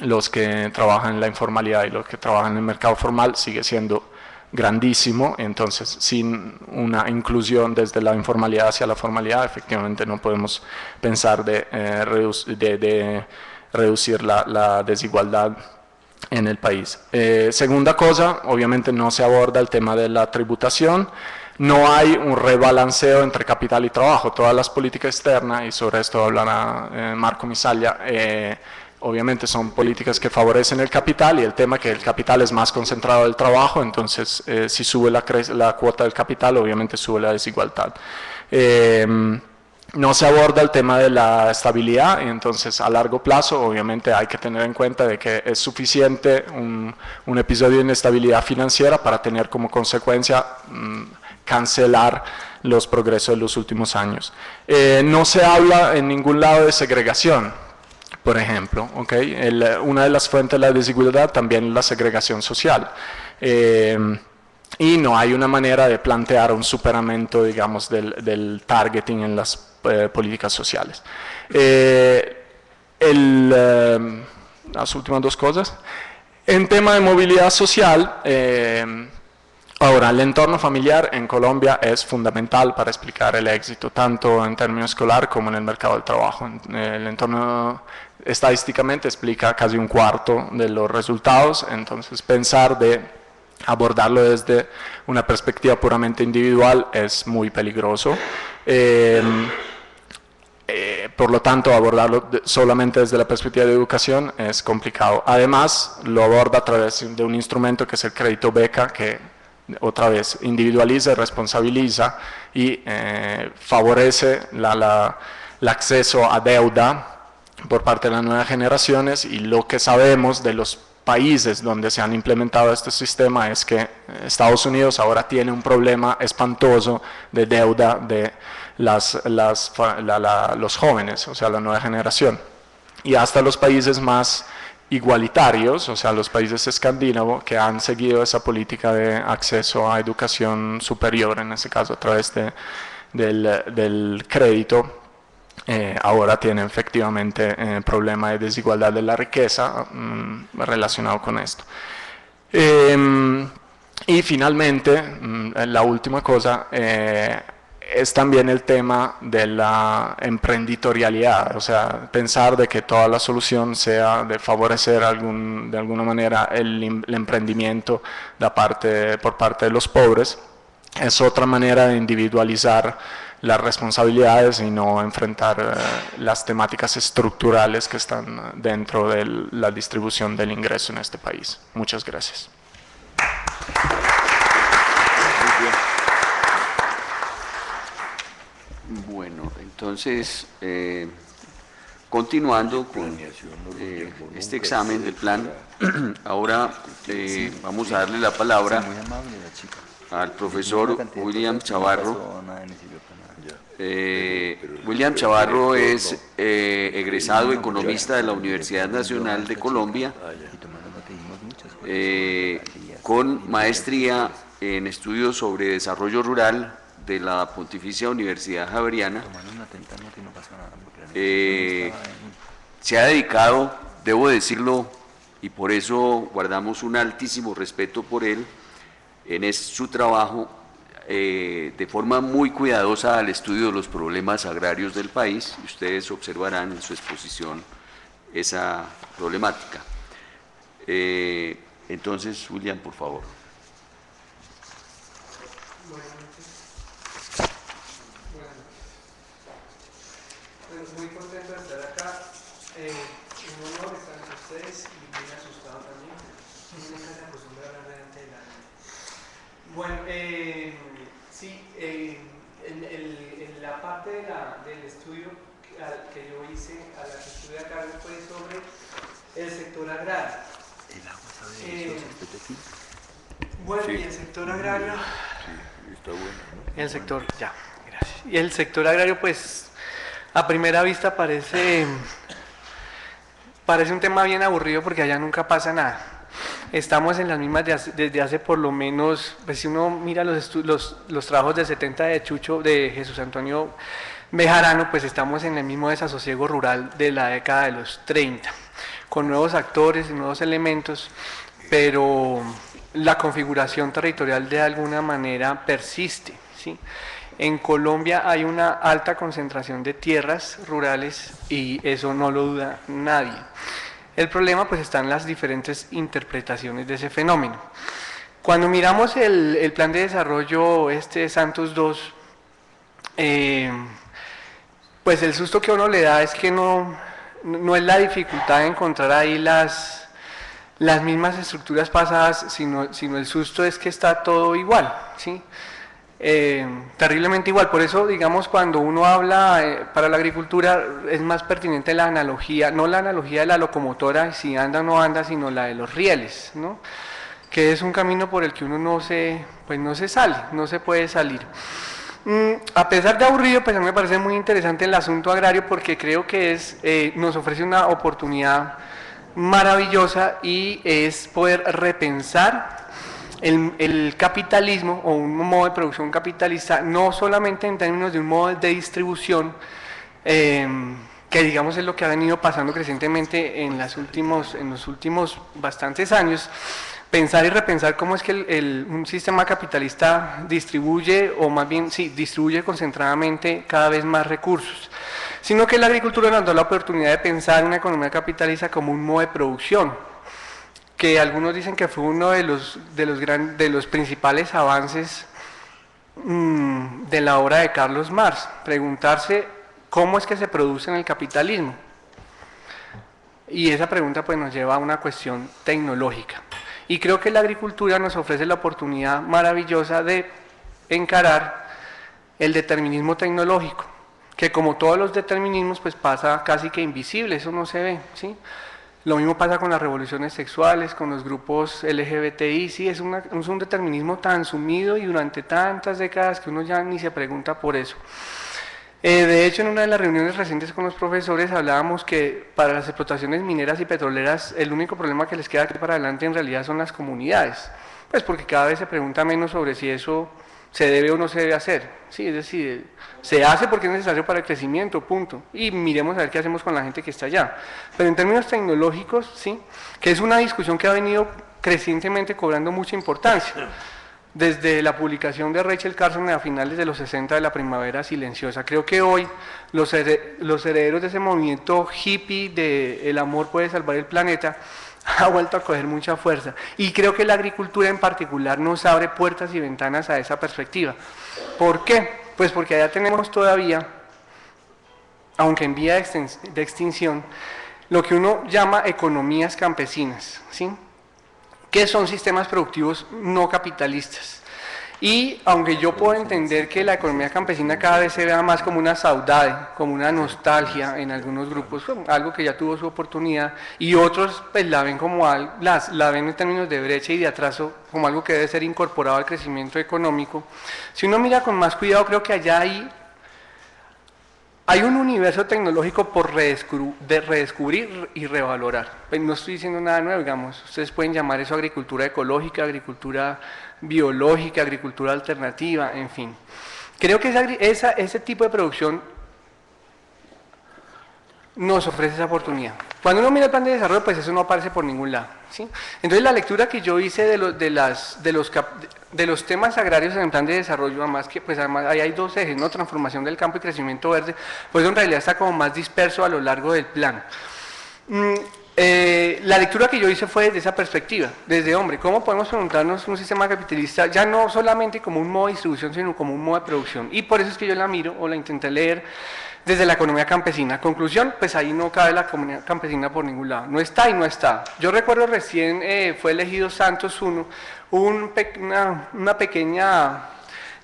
los que trabajan en la informalidad y los que trabajan en el mercado formal sigue siendo grandísimo. Entonces, sin una inclusión desde la informalidad hacia la formalidad, efectivamente no podemos pensar de reducir la desigualdad en el país. Segunda cosa, obviamente no se aborda el tema de la tributación, no hay un rebalanceo entre capital y trabajo. Todas las políticas externas, y sobre esto hablará Marco Misaglia, obviamente son políticas que favorecen el capital, y el tema que el capital es más concentrado del trabajo, entonces si sube la cuota del capital, obviamente sube la desigualdad. No se aborda el tema de la estabilidad, y entonces a largo plazo obviamente hay que tener en cuenta de que es suficiente un episodio de inestabilidad financiera para tener como consecuencia cancelar los progresos de los últimos años. No se habla en ningún lado de segregación, por ejemplo, ¿okay? Una de las fuentes de la desigualdad también es la segregación social. Y no hay una manera de plantear un superamiento, digamos, del targeting en las políticas sociales. Las últimas dos cosas. En tema de movilidad social, Ahora, el entorno familiar en Colombia es fundamental para explicar el éxito, tanto en términos escolar como en el mercado del trabajo. El entorno estadísticamente explica casi un cuarto de los resultados, entonces pensar de abordarlo desde una perspectiva puramente individual es muy peligroso. Por lo tanto, abordarlo solamente desde la perspectiva de educación es complicado. Además, lo aborda a través de un instrumento que es el crédito beca, que otra vez individualiza y responsabiliza y favorece el acceso a deuda por parte de las nuevas generaciones, y lo que sabemos de los países donde se han implementado este sistema es que Estados Unidos ahora tiene un problema espantoso de deuda de los jóvenes, o sea, la nueva generación, y hasta los países más igualitarios, o sea, los países escandinavos que han seguido esa política de acceso a educación superior, en este caso a través del crédito, ahora tienen efectivamente problema de desigualdad de la riqueza relacionado con esto. Y finalmente, la última cosa, es también el tema de la emprenditorialidad, o sea, pensar de que toda la solución sea de favorecer de alguna manera el emprendimiento por parte de los pobres, es otra manera de individualizar las responsabilidades y no enfrentar las temáticas estructurales que están dentro de la distribución del ingreso en este país. Muchas gracias. Bueno, entonces, continuando con este examen del plan, ahora vamos a darle la palabra al profesor William Chavarro. William Chavarro es egresado economista de la Universidad Nacional de Colombia, con maestría en estudios sobre desarrollo rural de la Pontificia Universidad Javeriana. Se ha dedicado, debo decirlo, y por eso guardamos un altísimo respeto por él, en su trabajo de forma muy cuidadosa al estudio de los problemas agrarios del país, y ustedes observarán en su exposición esa problemática. Entonces, William, por favor. Muy contento de estar acá. Un honor estar con ustedes y bien asustado también. No me acostumbro a hablar delante de la gente. Bueno, sí, en la parte del estudio que yo hice, a la que estuve acá, fue sobre el sector agrario. ¿El agua sabe eso? Bueno, Sí. y el sector agrario. Sí, está bueno, ¿no? El sector, ya, gracias. Y el sector agrario, pues, a primera vista parece un tema bien aburrido porque allá nunca pasa nada. Estamos en las mismas desde hace por lo menos, pues si uno mira los trabajos de 70 de Jesús Antonio Bejarano, pues estamos en el mismo desasosiego rural de la década de los 30, con nuevos actores y nuevos elementos, pero la configuración territorial de alguna manera persiste, ¿sí? En Colombia hay una alta concentración de tierras rurales y eso no lo duda nadie. El problema pues está en las diferentes interpretaciones de ese fenómeno. Cuando miramos el plan de desarrollo Santos II, pues el susto que uno le da es que no es la dificultad de encontrar ahí las mismas estructuras pasadas, sino el susto es que está todo igual, ¿sí? Terriblemente igual. Por eso, digamos, cuando uno habla para la agricultura es más pertinente la analogía, no la analogía de la locomotora, si anda o no anda, sino la de los rieles, ¿no? Que es un camino por el que uno no se puede salir. A pesar de aburrido, pues a mí me parece muy interesante el asunto agrario porque creo que nos ofrece una oportunidad maravillosa y es poder repensar el capitalismo o un modo de producción capitalista, no solamente en términos de un modo de distribución, que digamos es lo que ha venido pasando crecientemente en los últimos bastantes años, pensar y repensar cómo es que un sistema capitalista distribuye, o más bien, sí, distribuye concentradamente cada vez más recursos, sino que la agricultura nos da la oportunidad de pensar una economía capitalista como un modo de producción, que algunos dicen que fue uno de los principales avances de la obra de Carlos Marx, preguntarse cómo es que se produce en el capitalismo. Y esa pregunta pues nos lleva a una cuestión tecnológica. Y creo que la agricultura nos ofrece la oportunidad maravillosa de encarar el determinismo tecnológico, que como todos los determinismos pues pasa casi que invisible, eso no se ve, ¿sí? Lo mismo pasa con las revoluciones sexuales, con los grupos LGBTI, sí, es un determinismo tan sumido y durante tantas décadas que uno ya ni se pregunta por eso. De hecho, en una de las reuniones recientes con los profesores hablábamos que para las explotaciones mineras y petroleras el único problema que les queda aquí para adelante en realidad son las comunidades, pues porque cada vez se pregunta menos sobre si eso se debe o no se debe hacer, sí, es decir, se hace porque es necesario para el crecimiento, punto, y miremos a ver qué hacemos con la gente que está allá. Pero en términos tecnológicos, sí, que es una discusión que ha venido crecientemente cobrando mucha importancia, desde la publicación de Rachel Carson a finales de los 60 de la primavera silenciosa. Creo que hoy los herederos de ese movimiento hippie de el amor puede salvar el planeta ha vuelto a coger mucha fuerza, y creo que la agricultura en particular nos abre puertas y ventanas a esa perspectiva. ¿Por qué? Pues porque allá tenemos todavía, aunque en vía de extinción, lo que uno llama economías campesinas, ¿sí? Que son sistemas productivos no capitalistas. Y aunque yo puedo entender que la economía campesina cada vez se vea más como una saudade, como una nostalgia en algunos grupos, algo que ya tuvo su oportunidad, y otros pues la ven como la ven en términos de brecha y de atraso como algo que debe ser incorporado al crecimiento económico, si uno mira con más cuidado, creo que allá hay un universo tecnológico por redescubrir y revalorar. Pues no estoy diciendo nada nuevo, digamos, ustedes pueden llamar eso agricultura ecológica, agricultura biológica, agricultura alternativa, en fin. Creo que ese tipo de producción nos ofrece esa oportunidad. Cuando uno mira el plan de desarrollo, pues eso no aparece por ningún lado, ¿sí? Entonces la lectura que yo hice de los temas agrarios en el plan de desarrollo, además que pues además ahí hay dos ejes, ¿no? Transformación del campo y crecimiento verde, pues en realidad está como más disperso a lo largo del plan. La lectura que yo hice fue desde esa perspectiva, desde hombre, ¿cómo podemos preguntarnos un sistema capitalista ya no solamente como un modo de distribución, sino como un modo de producción? Y por eso es que yo la miro o la intenté leer desde la economía campesina. Conclusión, pues ahí no cabe la economía campesina por ningún lado, no está y no está. Yo recuerdo recién fue elegido Santos I, una pequeña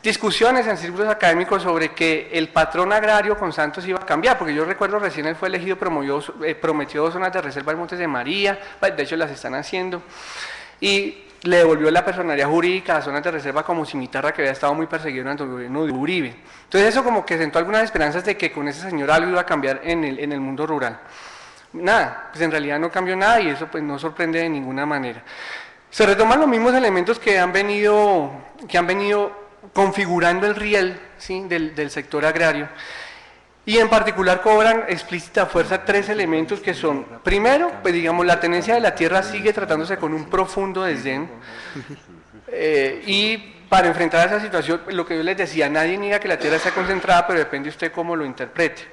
discusiones en círculos académicos sobre que el patrón agrario con Santos iba a cambiar, porque yo recuerdo recién él fue elegido, prometió 2 zonas de reserva en Montes de María, de hecho las están haciendo, y le devolvió la personalidad jurídica a las zonas de reserva como Cimitarra, que había estado muy perseguido durante el gobierno de Uribe. Entonces eso como que sentó algunas esperanzas de que con ese señor algo iba a cambiar en el mundo rural. Nada, pues en realidad no cambió nada y eso pues no sorprende de ninguna manera. Se retoman los mismos elementos que han venido configurando el riel, ¿sí? del sector agrario, y en particular cobran explícita fuerza 3 elementos que son, primero, pues digamos, la tenencia de la tierra sigue tratándose con un profundo desdén, y para enfrentar esa situación, lo que yo les decía, nadie niega que la tierra está concentrada, pero depende usted cómo lo interprete.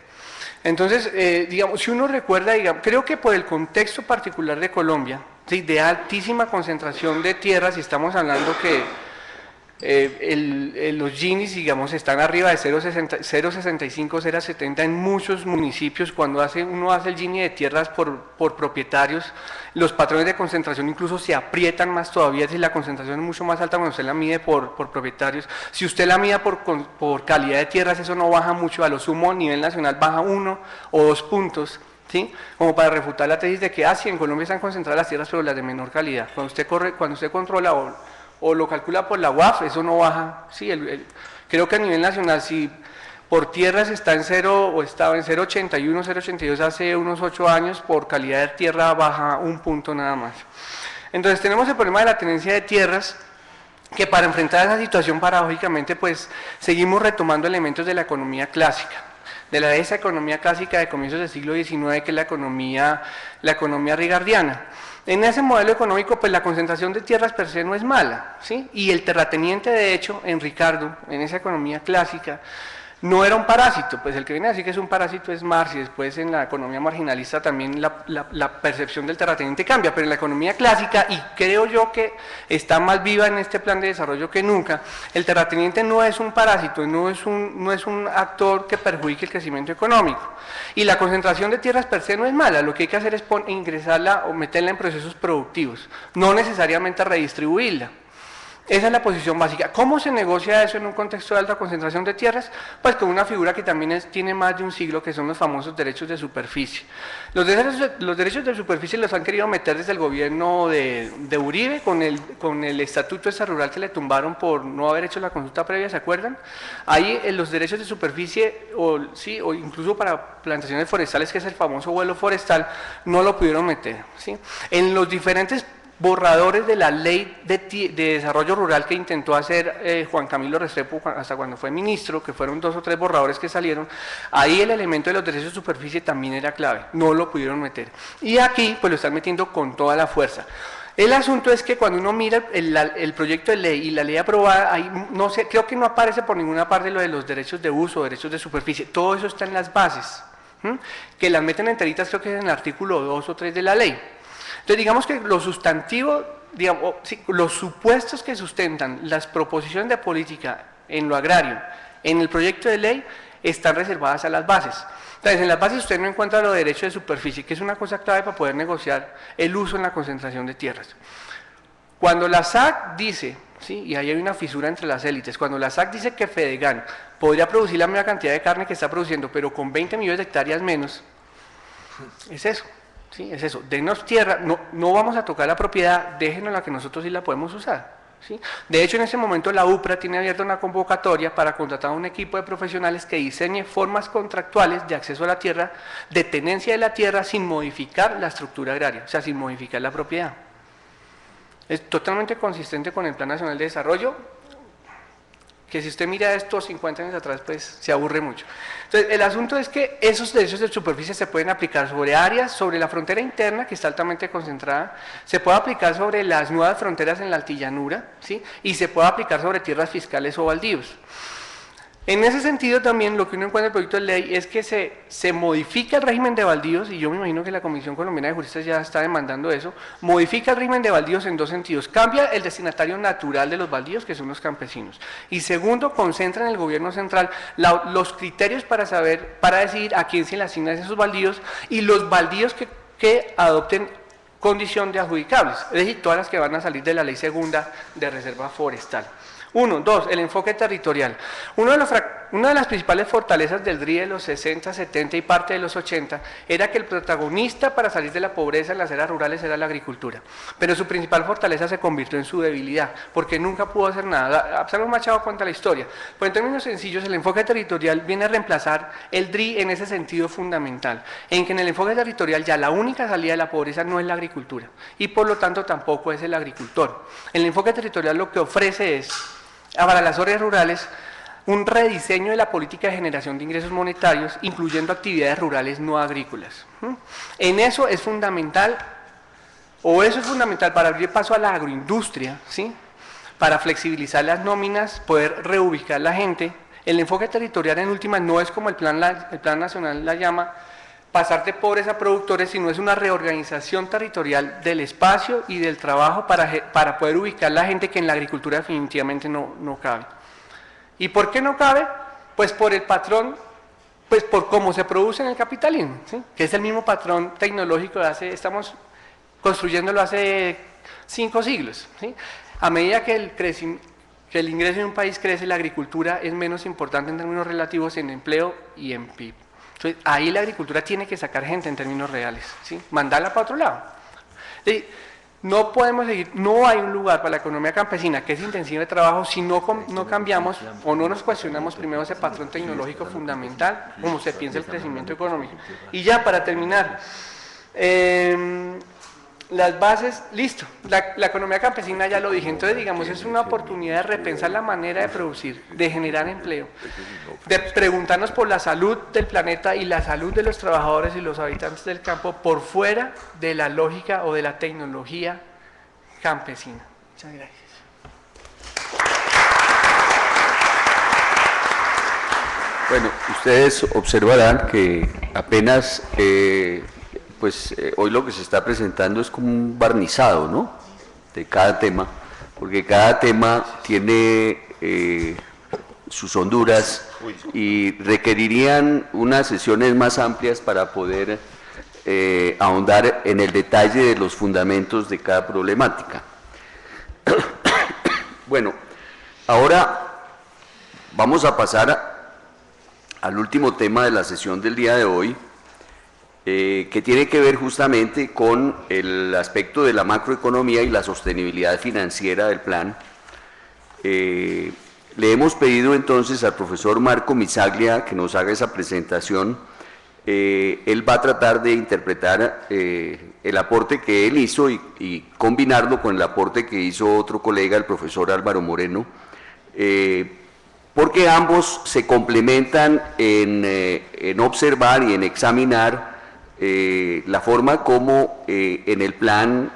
Entonces, digamos, si uno recuerda, digamos, creo que por el contexto particular de Colombia, ¿sí? De altísima concentración de tierras, y estamos hablando que los Ginis, digamos, están arriba de 0,65, 0,70 en muchos municipios. Cuando uno hace el Gini de tierras por propietarios, los patrones de concentración incluso se aprietan más todavía, si la concentración es mucho más alta cuando usted la mide por propietarios. Si usted la mide por calidad de tierras, eso no baja mucho, a lo sumo a nivel nacional baja 1 o 2 puntos, ¿sí? Como para refutar la tesis de que en Colombia están concentradas las tierras, pero las de menor calidad. Cuando usted controla o lo calcula por la UAF, eso no baja, sí, creo que a nivel nacional, si por tierras está en 0 o estaba en 0,81, 0,82 hace unos 8 años, por calidad de tierra baja 1 punto nada más. Entonces tenemos el problema de la tenencia de tierras, que para enfrentar esa situación paradójicamente pues seguimos retomando elementos de la economía clásica, de esa economía clásica de comienzos del siglo XIX, que es la economía rigardiana. En ese modelo económico, pues la concentración de tierras per se no es mala, ¿sí? Y el terrateniente, de hecho, en Ricardo, en esa economía clásica, no era un parásito, pues el que viene a decir que es un parásito es Marx, y después en la economía marginalista también la percepción del terrateniente cambia, pero en la economía clásica, y creo yo que está más viva en este plan de desarrollo que nunca, el terrateniente no es un parásito, no es un actor que perjudique el crecimiento económico. Y la concentración de tierras per se no es mala, lo que hay que hacer es ingresarla o meterla en procesos productivos, no necesariamente redistribuirla. Esa es la posición básica. ¿Cómo se negocia eso en un contexto de alta concentración de tierras? Pues con una figura que también tiene más de un siglo, que son los famosos derechos de superficie. Los derechos de superficie los han querido meter desde el gobierno de Uribe, con el estatuto ese rural que le tumbaron por no haber hecho la consulta previa, ¿se acuerdan? Ahí los derechos de superficie, o incluso para plantaciones forestales, que es el famoso vuelo forestal, no lo pudieron meter, ¿sí? En los diferentes borradores de la ley de desarrollo rural que intentó hacer Juan Camilo Restrepo hasta cuando fue ministro, que fueron 2 o 3 borradores que salieron, ahí el elemento de los derechos de superficie también era clave, no lo pudieron meter. Y aquí pues lo están metiendo con toda la fuerza. El asunto es que cuando uno mira el proyecto de ley y la ley aprobada, ahí no sé, creo que no aparece por ninguna parte lo de los derechos de uso, derechos de superficie, todo eso está en las bases, que las meten enteritas, creo que es en el artículo 2 o 3 de la ley. Entonces digamos que lo sustantivo, digamos, sí, los supuestos que sustentan las proposiciones de política en lo agrario, en el proyecto de ley, están reservadas a las bases. Entonces en las bases usted no encuentra los derechos de superficie, que es una cosa clave para poder negociar el uso en la concentración de tierras. Cuando la SAC dice, ¿sí? Y ahí hay una fisura entre las élites, cuando la SAC dice que Fedegan podría producir la misma cantidad de carne que está produciendo, pero con 20 millones de hectáreas menos, es eso. Sí, es eso, denos tierra, no vamos a tocar la propiedad, déjenos la que nosotros sí la podemos usar. ¿Sí? De hecho, en ese momento la UPRA tiene abierta una convocatoria para contratar a un equipo de profesionales que diseñe formas contractuales de acceso a la tierra, de tenencia de la tierra sin modificar la estructura agraria, o sea, sin modificar la propiedad. Es totalmente consistente con el Plan Nacional de Desarrollo, que si usted mira estos 50 años atrás, pues se aburre mucho. Entonces, el asunto es que esos derechos de superficie se pueden aplicar sobre áreas, sobre la frontera interna, que está altamente concentrada, se puede aplicar sobre las nuevas fronteras en la altillanura, ¿sí? Y se puede aplicar sobre tierras fiscales o baldíos. En ese sentido también lo que uno encuentra en el proyecto de ley es que se modifica el régimen de baldíos, y yo me imagino que la Comisión Colombiana de Juristas ya está demandando eso, modifica el régimen de baldíos en 2 sentidos, cambia el destinatario natural de los baldíos, que son los campesinos, y segundo, concentra en el gobierno central los criterios para decidir a quién se le asignan esos baldíos, y los baldíos que adopten condición de adjudicables, es decir, todas las que van a salir de la ley segunda de reserva forestal. 1, 2, el enfoque territorial. Una de las principales fortalezas del DRI de los 60, 70 y parte de los 80 era que el protagonista para salir de la pobreza en las áreas rurales era la agricultura, pero su principal fortaleza se convirtió en su debilidad, porque nunca pudo hacer nada. Absalón Machado cuenta la historia, pero en términos sencillos el enfoque territorial viene a reemplazar el DRI en ese sentido fundamental, en que en el enfoque territorial ya la única salida de la pobreza no es la agricultura, y por lo tanto tampoco es el agricultor. El enfoque territorial lo que ofrece es, para las áreas rurales, un rediseño de la política de generación de ingresos monetarios, incluyendo actividades rurales no agrícolas. En eso es fundamental, para abrir paso a la agroindustria, ¿sí? Para flexibilizar las nóminas, poder reubicar la gente. El enfoque territorial en últimas no es como el plan nacional la llama, pasar de pobres a productores, sino es una reorganización territorial del espacio y del trabajo para poder ubicar la gente que en la agricultura definitivamente no cabe. ¿Y por qué no cabe? Pues por el patrón, pues por cómo se produce en el capitalismo, ¿sí? Que es el mismo patrón tecnológico estamos construyéndolo hace 5 siglos, ¿sí? A medida que el ingreso de un país crece, la agricultura es menos importante en términos relativos en empleo y en PIB. Entonces, ahí la agricultura tiene que sacar gente en términos reales, ¿sí? Mandarla para otro lado. No podemos seguir, no hay un lugar para la economía campesina que es intensiva de trabajo si no cambiamos o no nos cuestionamos primero ese patrón tecnológico fundamental, como se piensa el crecimiento económico. Y ya para terminar, las bases, listo, la economía campesina ya lo dije, entonces digamos es una oportunidad de repensar la manera de producir, de generar empleo, de preguntarnos por la salud del planeta y la salud de los trabajadores y los habitantes del campo por fuera de la lógica o de la tecnología campesina. Muchas gracias. Bueno, ustedes observarán que apenas, hoy lo que se está presentando es como un barnizado, ¿no?, de cada tema, porque cada tema tiene sus honduras y requerirían unas sesiones más amplias para poder ahondar en el detalle de los fundamentos de cada problemática. Bueno, ahora vamos a pasar al último tema de la sesión del día de hoy, que tiene que ver justamente con el aspecto de la macroeconomía y la sostenibilidad financiera del plan. Le hemos pedido entonces al profesor Marco Missaglia que nos haga esa presentación. Él va a tratar de interpretar el aporte que él hizo y combinarlo con el aporte que hizo otro colega, el profesor Álvaro Moreno, porque ambos se complementan en observar y en examinar la forma como en el plan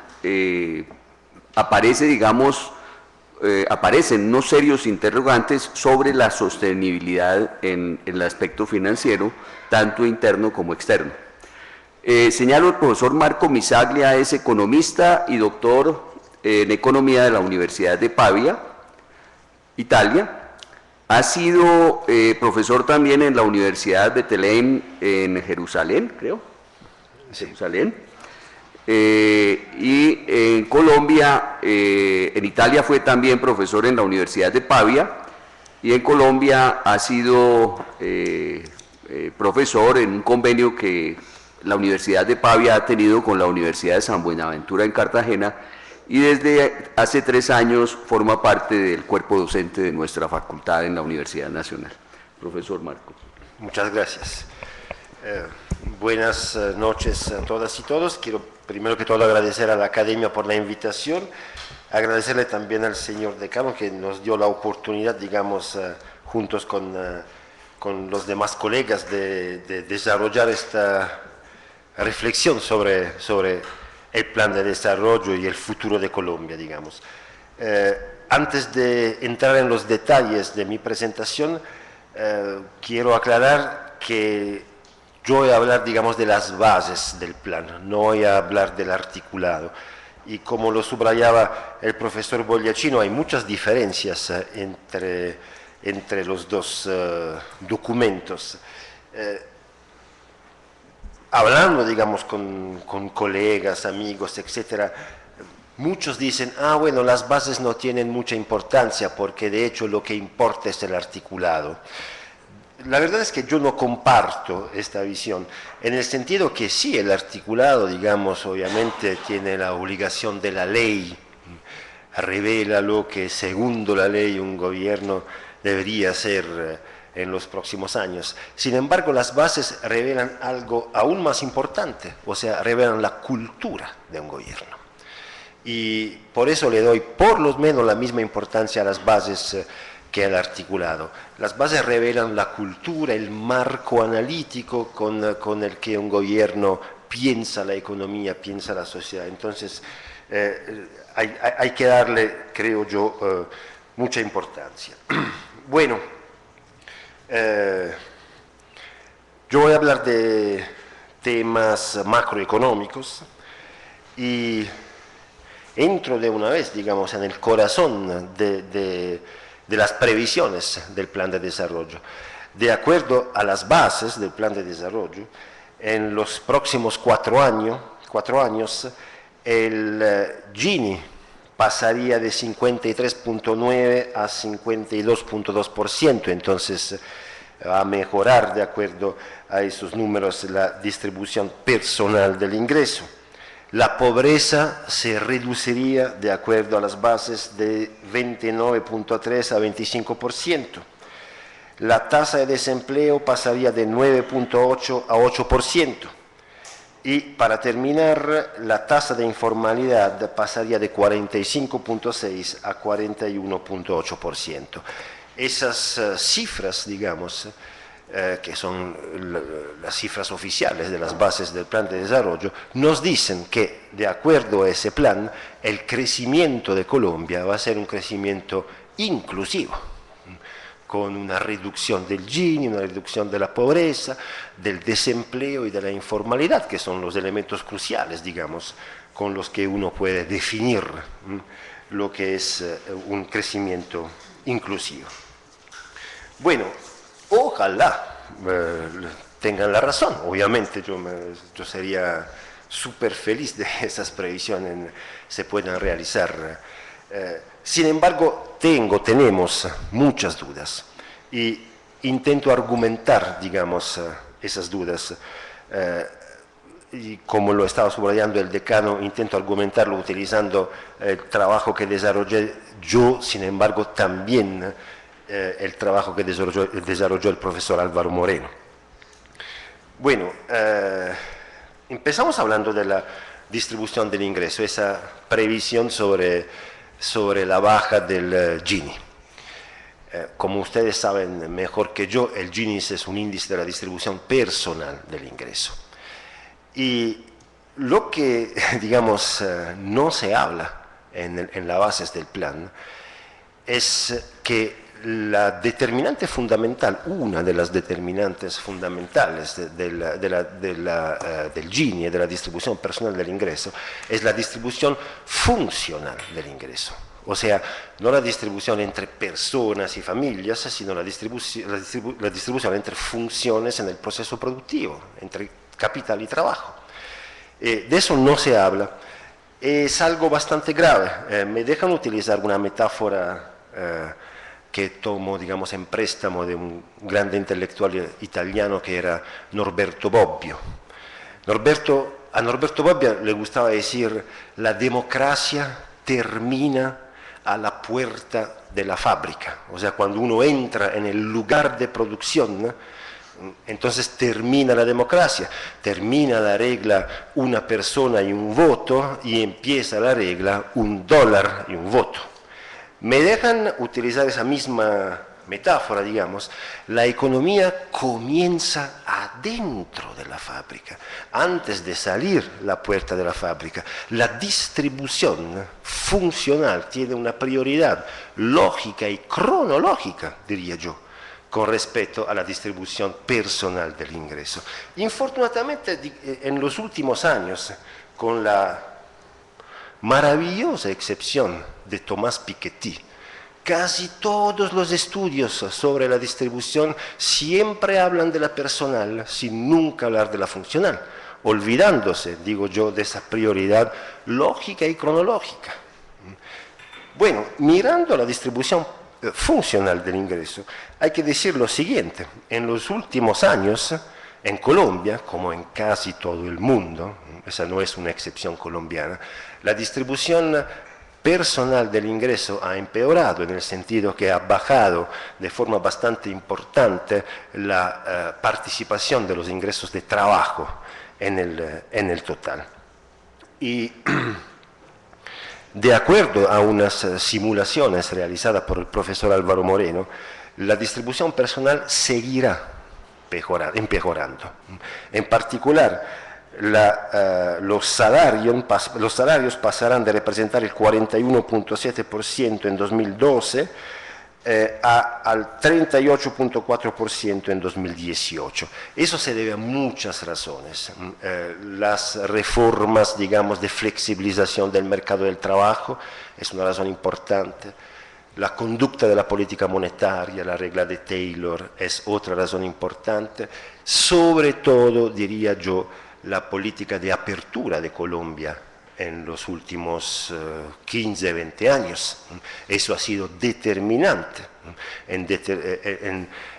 aparecen unos serios interrogantes sobre la sostenibilidad en el aspecto financiero, tanto interno como externo. Señalo, el profesor Marco Missaglia es economista y doctor en economía de la Universidad de Pavia, Italia. Ha sido profesor también en la Universidad de Bethlehem en Jerusalén, creo. Sí. Jerusalén. Y en Colombia, en Italia fue también profesor en la Universidad de Pavia, y en Colombia ha sido profesor en un convenio que la Universidad de Pavia ha tenido con la Universidad de San Buenaventura en Cartagena, y desde hace 3 años forma parte del cuerpo docente de nuestra facultad en la Universidad Nacional. Profesor Marco. Muchas gracias. Buenas noches a todas y todos. Quiero primero que todo agradecer a la Academia por la invitación, agradecerle también al señor decano que nos dio la oportunidad, digamos, juntos con los demás colegas de desarrollar esta reflexión sobre el plan de desarrollo y el futuro de Colombia, digamos. Antes de entrar en los detalles de mi presentación, quiero aclarar que yo voy a hablar, digamos, de las bases del plan, no voy a hablar del articulado. Y como lo subrayaba el profesor Bogliacino, hay muchas diferencias entre los dos documentos. Hablando, digamos, con colegas, amigos, etcétera, muchos dicen, bueno, las bases no tienen mucha importancia porque de hecho lo que importa es el articulado. La verdad es que yo no comparto esta visión, en el sentido que sí, el articulado, digamos, obviamente tiene la obligación de la ley, revela lo que segundo la ley un gobierno debería hacer en los próximos años. Sin embargo, las bases revelan algo aún más importante, o sea, revelan la cultura de un gobierno. Y por eso le doy por lo menos la misma importancia a las bases que al articulado. Las bases revelan la cultura, el marco analítico con el que un gobierno piensa la economía, piensa la sociedad. Entonces, hay que darle, creo yo, mucha importancia. Bueno, yo voy a hablar de temas macroeconómicos y entro de una vez, digamos, en el corazón de las previsiones del plan de desarrollo. De acuerdo a las bases del plan de desarrollo, en los próximos 4 años, el Gini pasaría de 53.9 a 52.2%, entonces va a mejorar de acuerdo a esos números la distribución personal del ingreso. La pobreza se reduciría de acuerdo a las bases de 29.3 a 25%. La tasa de desempleo pasaría de 9.8 a 8%. Y para terminar, la tasa de informalidad pasaría de 45.6 a 41.8%. Esas cifras, digamos, que son las cifras oficiales de las bases del plan de desarrollo, nos dicen que, de acuerdo a ese plan, el crecimiento de Colombia va a ser un crecimiento inclusivo, con una reducción del Gini, una reducción de la pobreza, del desempleo y de la informalidad, que son los elementos cruciales, digamos, con los que uno puede definir lo que es un crecimiento inclusivo. Bueno, ojalá tengan la razón, obviamente yo sería súper feliz de que esas previsiones se puedan realizar. Sin embargo, tenemos muchas dudas y intento argumentar, digamos, esas dudas. Y como lo estaba subrayando el decano, intento argumentarlo utilizando el trabajo que desarrollé yo, sin embargo, también el trabajo que desarrolló el profesor Álvaro Moreno. Bueno, empezamos hablando de la distribución del ingreso, esa previsión sobre la baja del Gini. Como ustedes saben mejor que yo, el Gini es un índice de la distribución personal del ingreso. Y lo que, digamos, no se habla en las bases del plan es que la determinante fundamental, una de las determinantes fundamentales del Gini, de la distribución personal del ingreso, es la distribución funcional del ingreso. O sea, no la distribución entre personas y familias, sino la distribución entre funciones en el proceso productivo, entre capital y trabajo. De eso no se habla. Es algo bastante grave. Me dejan utilizar una metáfora que tomo, digamos, en préstamo de un grande intelectual italiano que era Norberto Bobbio. A Norberto Bobbio le gustaba decir: la democracia termina a la puerta de la fábrica. O sea, cuando uno entra en el lugar de producción, ¿no?, entonces termina la democracia, termina la regla una persona y un voto y empieza la regla $1 y un voto. Me dejan utilizar esa misma metáfora, digamos. La economía comienza adentro de la fábrica, antes de salir la puerta de la fábrica. La distribución funcional tiene una prioridad lógica y cronológica, diría yo, con respecto a la distribución personal del ingreso. Infortunadamente, en los últimos años, con la maravillosa excepción de Tomás Piketty, casi todos los estudios sobre la distribución siempre hablan de la personal sin nunca hablar de la funcional, olvidándose, digo yo, de esa prioridad lógica y cronológica. Bueno, mirando la distribución funcional del ingreso, hay que decir lo siguiente: en los últimos años, en Colombia, como en casi todo el mundo, esa no es una excepción colombiana, la distribución personal del ingreso ha empeorado, en el sentido que ha bajado de forma bastante importante la participación de los ingresos de trabajo en el total. Y de acuerdo a unas simulaciones realizadas por el profesor Álvaro Moreno, la distribución personal seguirá empeorando. En particular, los salarios pasarán de representar el 41.7% en 2012 al 38.4% en 2018. Eso se debe a muchas razones. Las reformas, digamos, de flexibilización del mercado del trabajo es una razón importante. La conducta de la política monetaria, la regla de Taylor, es otra razón importante. Sobre todo, diría yo, la política de apertura de Colombia en los últimos 15, 20 años. Eso ha sido determinante,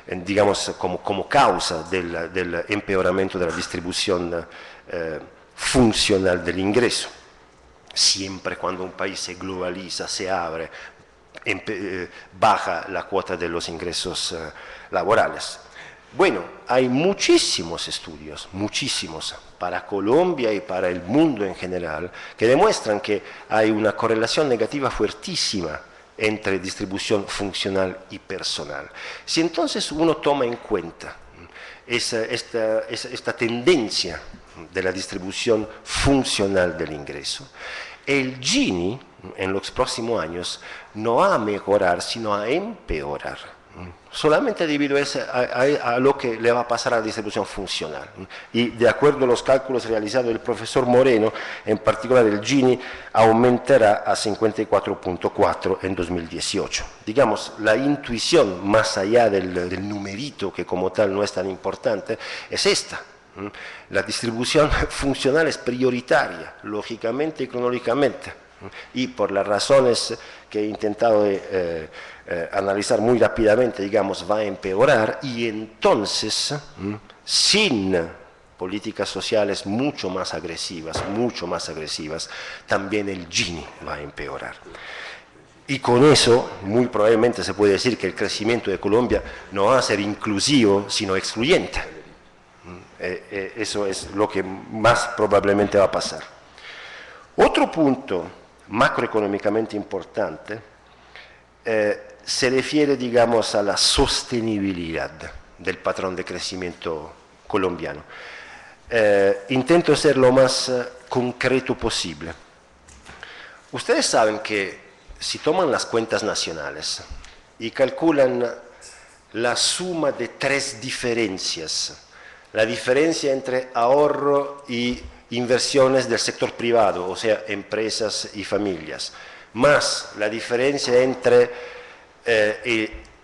digamos, como causa del empeoramiento de la distribución funcional del ingreso. Siempre cuando un país se globaliza, se abre, baja la cuota de los ingresos laborales. Bueno, hay muchísimos estudios, muchísimos, para Colombia y para el mundo en general, que demuestran que hay una correlación negativa fuertísima entre distribución funcional y personal. Si entonces uno toma en cuenta esta tendencia de la distribución funcional del ingreso, el Gini en los próximos años no va a mejorar, sino a empeorar, solamente debido a lo que le va a pasar a la distribución funcional. Y de acuerdo a los cálculos realizados del profesor Moreno, en particular el Gini aumentará a 54.4 en 2018. Digamos, la intuición, más allá del numerito, que como tal no es tan importante, es esta. La distribución funcional es prioritaria, lógicamente y cronológicamente, y por las razones que he intentado analizar muy rápidamente, digamos, va a empeorar, y entonces, sin políticas sociales mucho más agresivas, también el Gini va a empeorar. Y con eso, muy probablemente se puede decir que el crecimiento de Colombia no va a ser inclusivo, sino excluyente. Eso es lo que más probablemente va a pasar. Otro punto macroeconómicamente importante se refiere, digamos, a la sostenibilidad del patrón de crecimiento colombiano. Intento ser lo más concreto posible. Ustedes saben que si toman las cuentas nacionales y calculan la suma de tres diferencias, la diferencia entre ahorro y inversiones del sector privado, o sea, empresas y familias, más la diferencia entre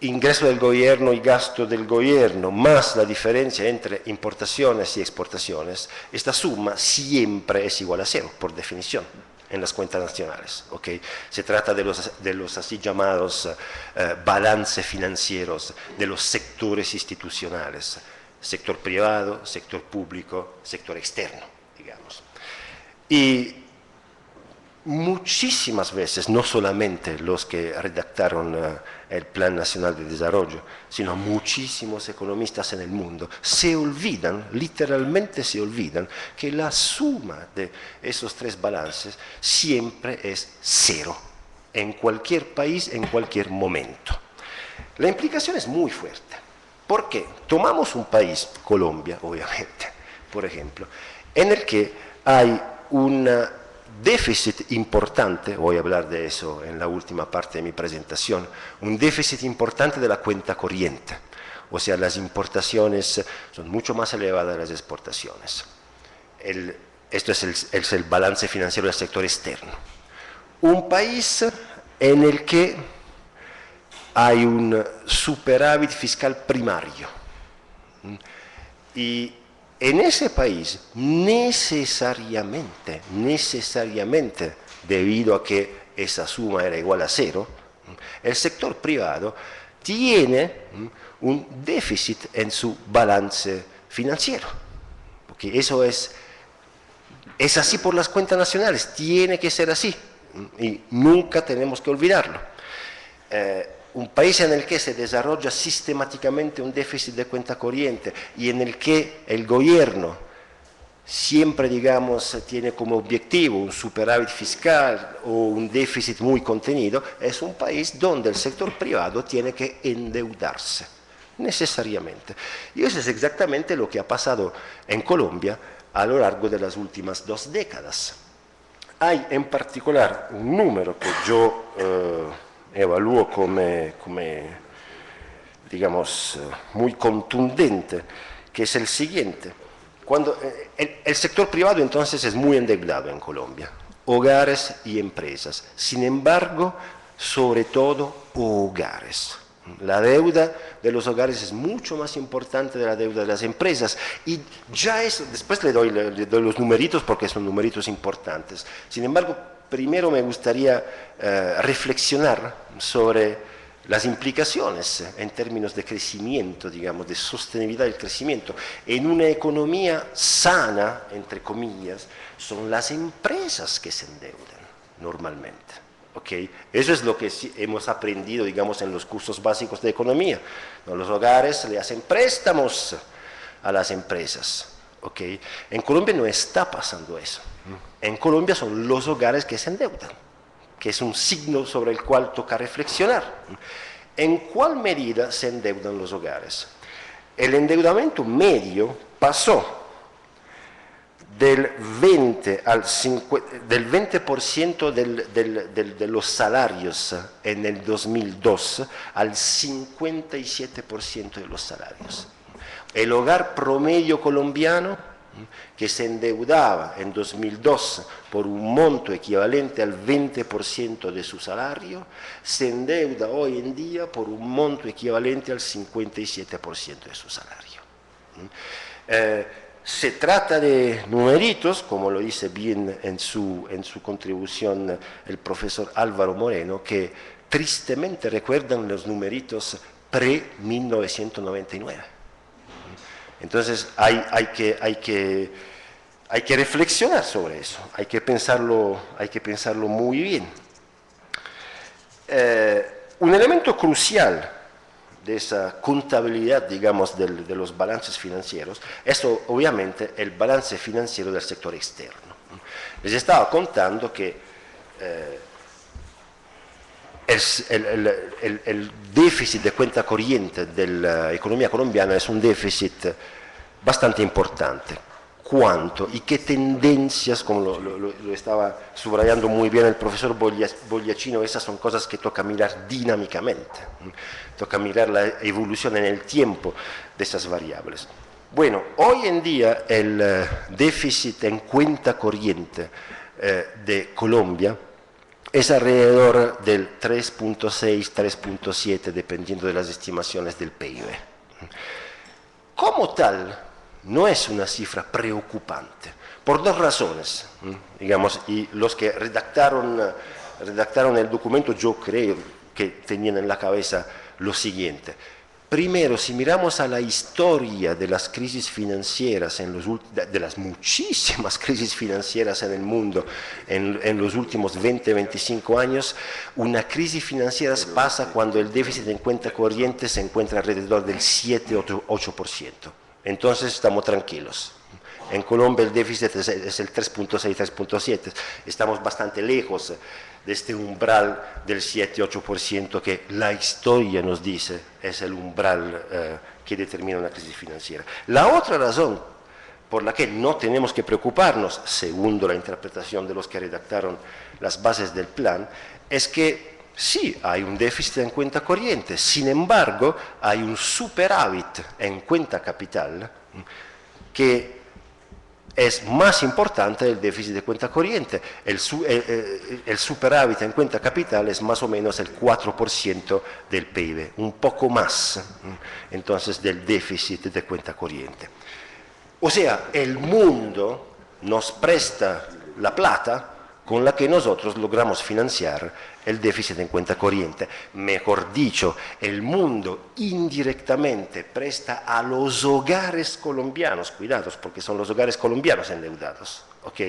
ingreso del gobierno y gasto del gobierno, más la diferencia entre importaciones y exportaciones, esta suma siempre es igual a cero, por definición, en las cuentas nacionales. ¿Okay? Se trata de los así llamados balances financieros de los sectores institucionales, sector privado, sector público, sector externo, digamos. Y muchísimas veces, no solamente los que redactaron el Plan Nacional de Desarrollo, sino muchísimos economistas en el mundo, se olvidan, literalmente se olvidan, que la suma de esos tres balances siempre es cero, en cualquier país, en cualquier momento. La implicación es muy fuerte. ¿Por qué? Tomamos un país, Colombia, obviamente, por ejemplo, en el que hay un déficit importante, voy a hablar de eso en la última parte de mi presentación, un déficit importante de la cuenta corriente, o sea, las importaciones son mucho más elevadas que las exportaciones. Esto es el balance financiero del sector externo. Un país en el que hay un superávit fiscal primario. Y en ese país, necesariamente, debido a que esa suma era igual a cero, el sector privado tiene un déficit en su balance financiero. Porque eso es así por las cuentas nacionales, tiene que ser así. Y nunca tenemos que olvidarlo. Un país en el que se desarrolla sistemáticamente un déficit de cuenta corriente y en el que el gobierno siempre, digamos, tiene como objetivo un superávit fiscal o un déficit muy contenido, es un país donde el sector privado tiene que endeudarse, necesariamente. Y eso es exactamente lo que ha pasado en Colombia a lo largo de las últimas 2 décadas. Hay en particular un número que yo evalúo como digamos, muy contundente, que es el siguiente. Cuando el sector privado entonces es muy endeudado en Colombia, hogares y empresas. Sin embargo, sobre todo hogares. La deuda de los hogares es mucho más importante de la deuda de las empresas. Y ya eso, después le doy los numeritos porque son numeritos importantes. Sin embargo, primero me gustaría reflexionar sobre las implicaciones en términos de crecimiento, digamos, de sostenibilidad del crecimiento. En una economía sana, entre comillas, son las empresas que se endeudan normalmente. ¿ok? Eso es lo que sí hemos aprendido, digamos, en los cursos básicos de economía. ¿No? Los hogares le hacen préstamos a las empresas, ¿ok? En Colombia no está pasando eso. En Colombia son los hogares que se endeudan, que es un signo sobre el cual toca reflexionar. ¿En cuál medida se endeudan los hogares? El endeudamiento medio pasó del 20% de los salarios en el 2002 al 57% de los salarios. El hogar promedio colombiano, que se endeudaba en 2002 por un monto equivalente al 20% de su salario, se endeuda hoy en día por un monto equivalente al 57% de su salario. Se trata de numeritos, como lo dice bien en su contribución el profesor Álvaro Moreno, que tristemente recuerdan los numeritos pre-1999. Entonces hay que reflexionar sobre eso, hay que pensarlo muy bien. Un elemento crucial de esa contabilidad, digamos, de los balances financieros, es obviamente el balance financiero del sector externo. Les estaba contando que el déficit de cuenta corriente de la economía colombiana es un déficit bastante importante. ¿Cuánto y qué tendencias, como lo estaba subrayando muy bien el profesor Bogliacino, esas son cosas que toca mirar dinámicamente, toca mirar la evolución en el tiempo de esas variables. Bueno, hoy en día el déficit en cuenta corriente de Colombia es alrededor del 3.6, 3.7, dependiendo de las estimaciones del PIB. Como tal, no es una cifra preocupante, por dos razones, digamos, y los que redactaron el documento yo creo que tenían en la cabeza lo siguiente. Primero, si miramos a la historia de las crisis financieras, de las muchísimas crisis financieras en el mundo en los últimos 20, 25 años, una crisis financiera pasa cuando el déficit en cuenta corriente se encuentra alrededor del 7-8%. Entonces estamos tranquilos. En Colombia el déficit es el 3.6, 3.7. Estamos bastante lejos de este umbral del 7-8% que la historia nos dice es el umbral que determina una crisis financiera. La otra razón por la que no tenemos que preocuparnos, según la interpretación de los que redactaron las bases del plan, es que sí, hay un déficit en cuenta corriente, sin embargo, hay un superávit en cuenta capital que es más importante del déficit de cuenta corriente. El superávit en cuenta capital es más o menos el 4% del PIB, un poco más, entonces, del déficit de cuenta corriente. O sea, el mundo nos presta la plata con la que nosotros logramos financiar el déficit en cuenta corriente. Mejor dicho, el mundo indirectamente presta a los hogares colombianos, cuidados, porque son los hogares colombianos endeudados, ¿ok?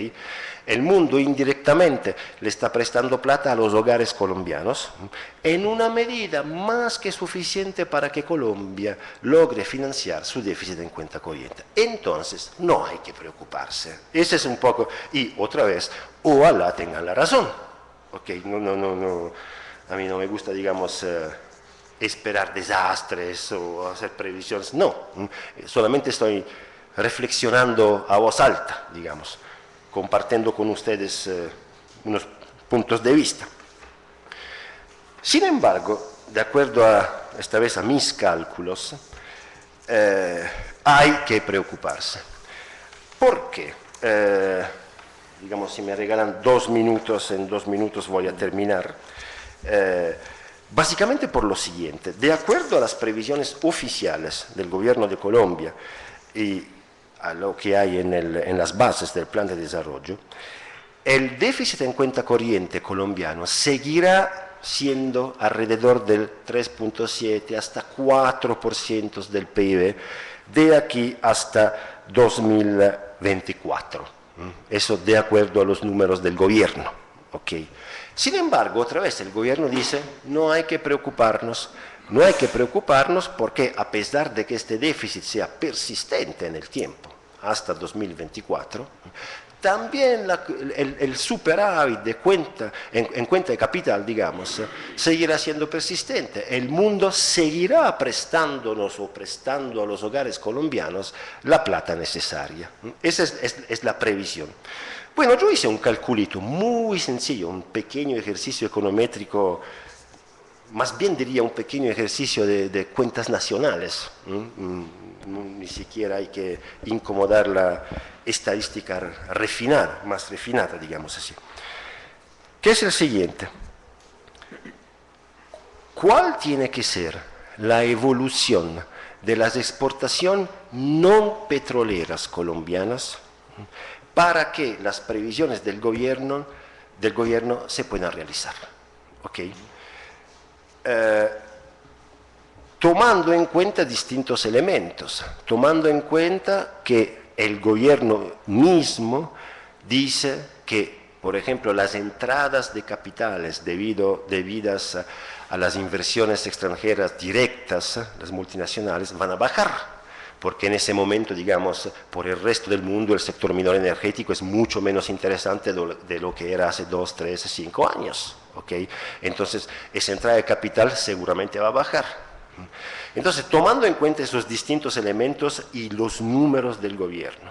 El mundo indirectamente le está prestando plata a los hogares colombianos en una medida más que suficiente para que Colombia logre financiar su déficit en cuenta corriente. Entonces, no hay que preocuparse. Ese es un poco, y otra vez, ojalá tengan la razón. Ok, no, a mí no me gusta, digamos, esperar desastres o hacer previsiones, no, solamente estoy reflexionando a voz alta, digamos, compartiendo con ustedes unos puntos de vista. Sin embargo, de acuerdo a, esta vez, a mis cálculos, hay que preocuparse. ¿Por qué? Digamos, si me regalan 2 minutos, en 2 minutos voy a terminar. Básicamente por lo siguiente: de acuerdo a las previsiones oficiales del gobierno de Colombia y a lo que hay en las bases del plan de desarrollo, el déficit en cuenta corriente colombiano seguirá siendo alrededor del 3.7 hasta 4% del PIB de aquí hasta 2024. Eso de acuerdo a los números del gobierno. Okay. Sin embargo, otra vez el gobierno dice, no hay que preocuparnos porque a pesar de que este déficit sea persistente en el tiempo, hasta 2024, también el superávit de en cuenta de capital, digamos, seguirá siendo persistente. El mundo seguirá prestándonos o prestando a los hogares colombianos la plata necesaria. Esa es la previsión. Bueno, yo hice un calculito muy sencillo, un pequeño ejercicio econométrico, más bien diría un pequeño ejercicio de cuentas nacionales. Ni siquiera hay que incomodar la estadística refinada, más refinada, digamos así. ¿Qué es el siguiente? ¿Cuál tiene que ser la evolución de las exportaciones no petroleras colombianas para que las previsiones del gobierno se puedan realizar? ¿Okay? Tomando en cuenta distintos elementos, tomando en cuenta que el gobierno mismo dice que, por ejemplo, las entradas de capitales debidas a las inversiones extranjeras directas, las multinacionales, van a bajar, porque en ese momento, digamos, por el resto del mundo el sector minero energético es mucho menos interesante de lo que era hace 2, 3, 5 años. ¿Okay? Entonces, esa entrada de capital seguramente va a bajar. Entonces, tomando en cuenta esos distintos elementos y los números del gobierno,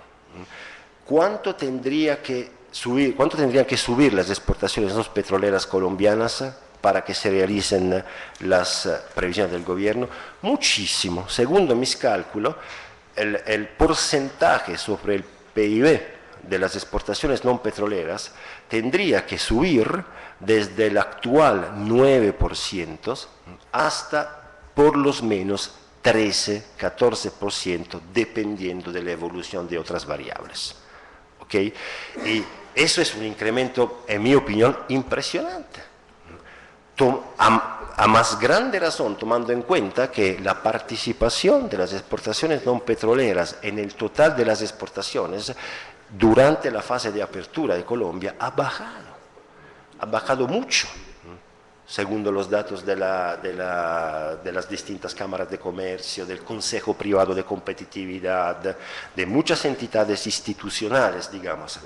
¿cuánto tendrían que subir las exportaciones no petroleras colombianas para que se realicen las previsiones del gobierno? Muchísimo. Según mis cálculos, el porcentaje sobre el PIB de las exportaciones no petroleras tendría que subir desde el actual 9% hasta por lo menos 13-14%, dependiendo de la evolución de otras variables. ¿Okay? Y eso es un incremento, en mi opinión, impresionante. A más grande razón, tomando en cuenta que la participación de las exportaciones no petroleras en el total de las exportaciones durante la fase de apertura de Colombia ha bajado mucho, según los datos de las distintas cámaras de comercio, del Consejo Privado de Competitividad, de muchas entidades institucionales, digamos,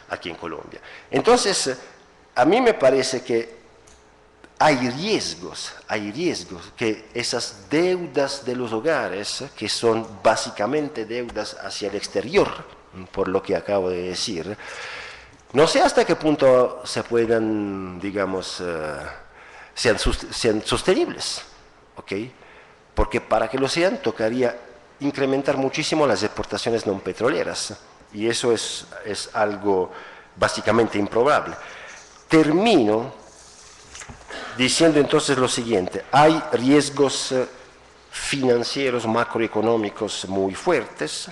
aquí en Colombia. Entonces, a mí me parece que hay riesgos que esas deudas de los hogares, que son básicamente deudas hacia el exterior, por lo que acabo de decir, no sé hasta qué punto se puedan, digamos, sean sostenibles, ¿ok? Porque para que lo sean tocaría incrementar muchísimo las exportaciones no petroleras, y eso es algo básicamente improbable. Termino diciendo entonces lo siguiente: hay riesgos financieros macroeconómicos muy fuertes.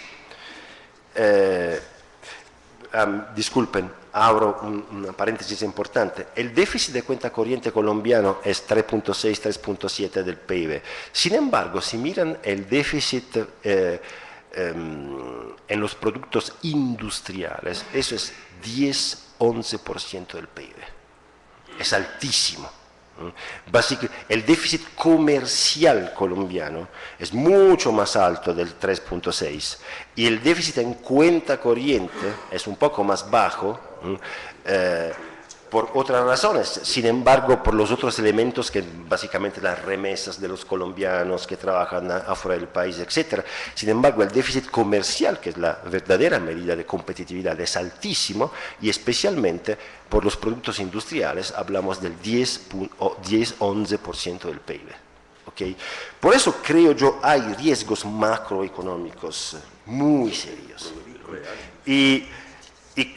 Disculpen, abro una paréntesis importante. El déficit de cuenta corriente colombiano es 3.6, 3.7 del PIB. Sin embargo, si miran el déficit en los productos industriales, eso es 10-11% del PIB. Es altísimo. El déficit comercial colombiano es mucho más alto del 3.6 y el déficit en cuenta corriente es un poco más bajo por otras razones. Sin embargo, por los otros elementos que básicamente las remesas de los colombianos que trabajan afuera del país, etc. Sin embargo, el déficit comercial, que es la verdadera medida de competitividad, es altísimo, y especialmente por los productos industriales hablamos del 10-11% del PIB. ¿Okay? Por eso creo yo hay riesgos macroeconómicos muy serios. Y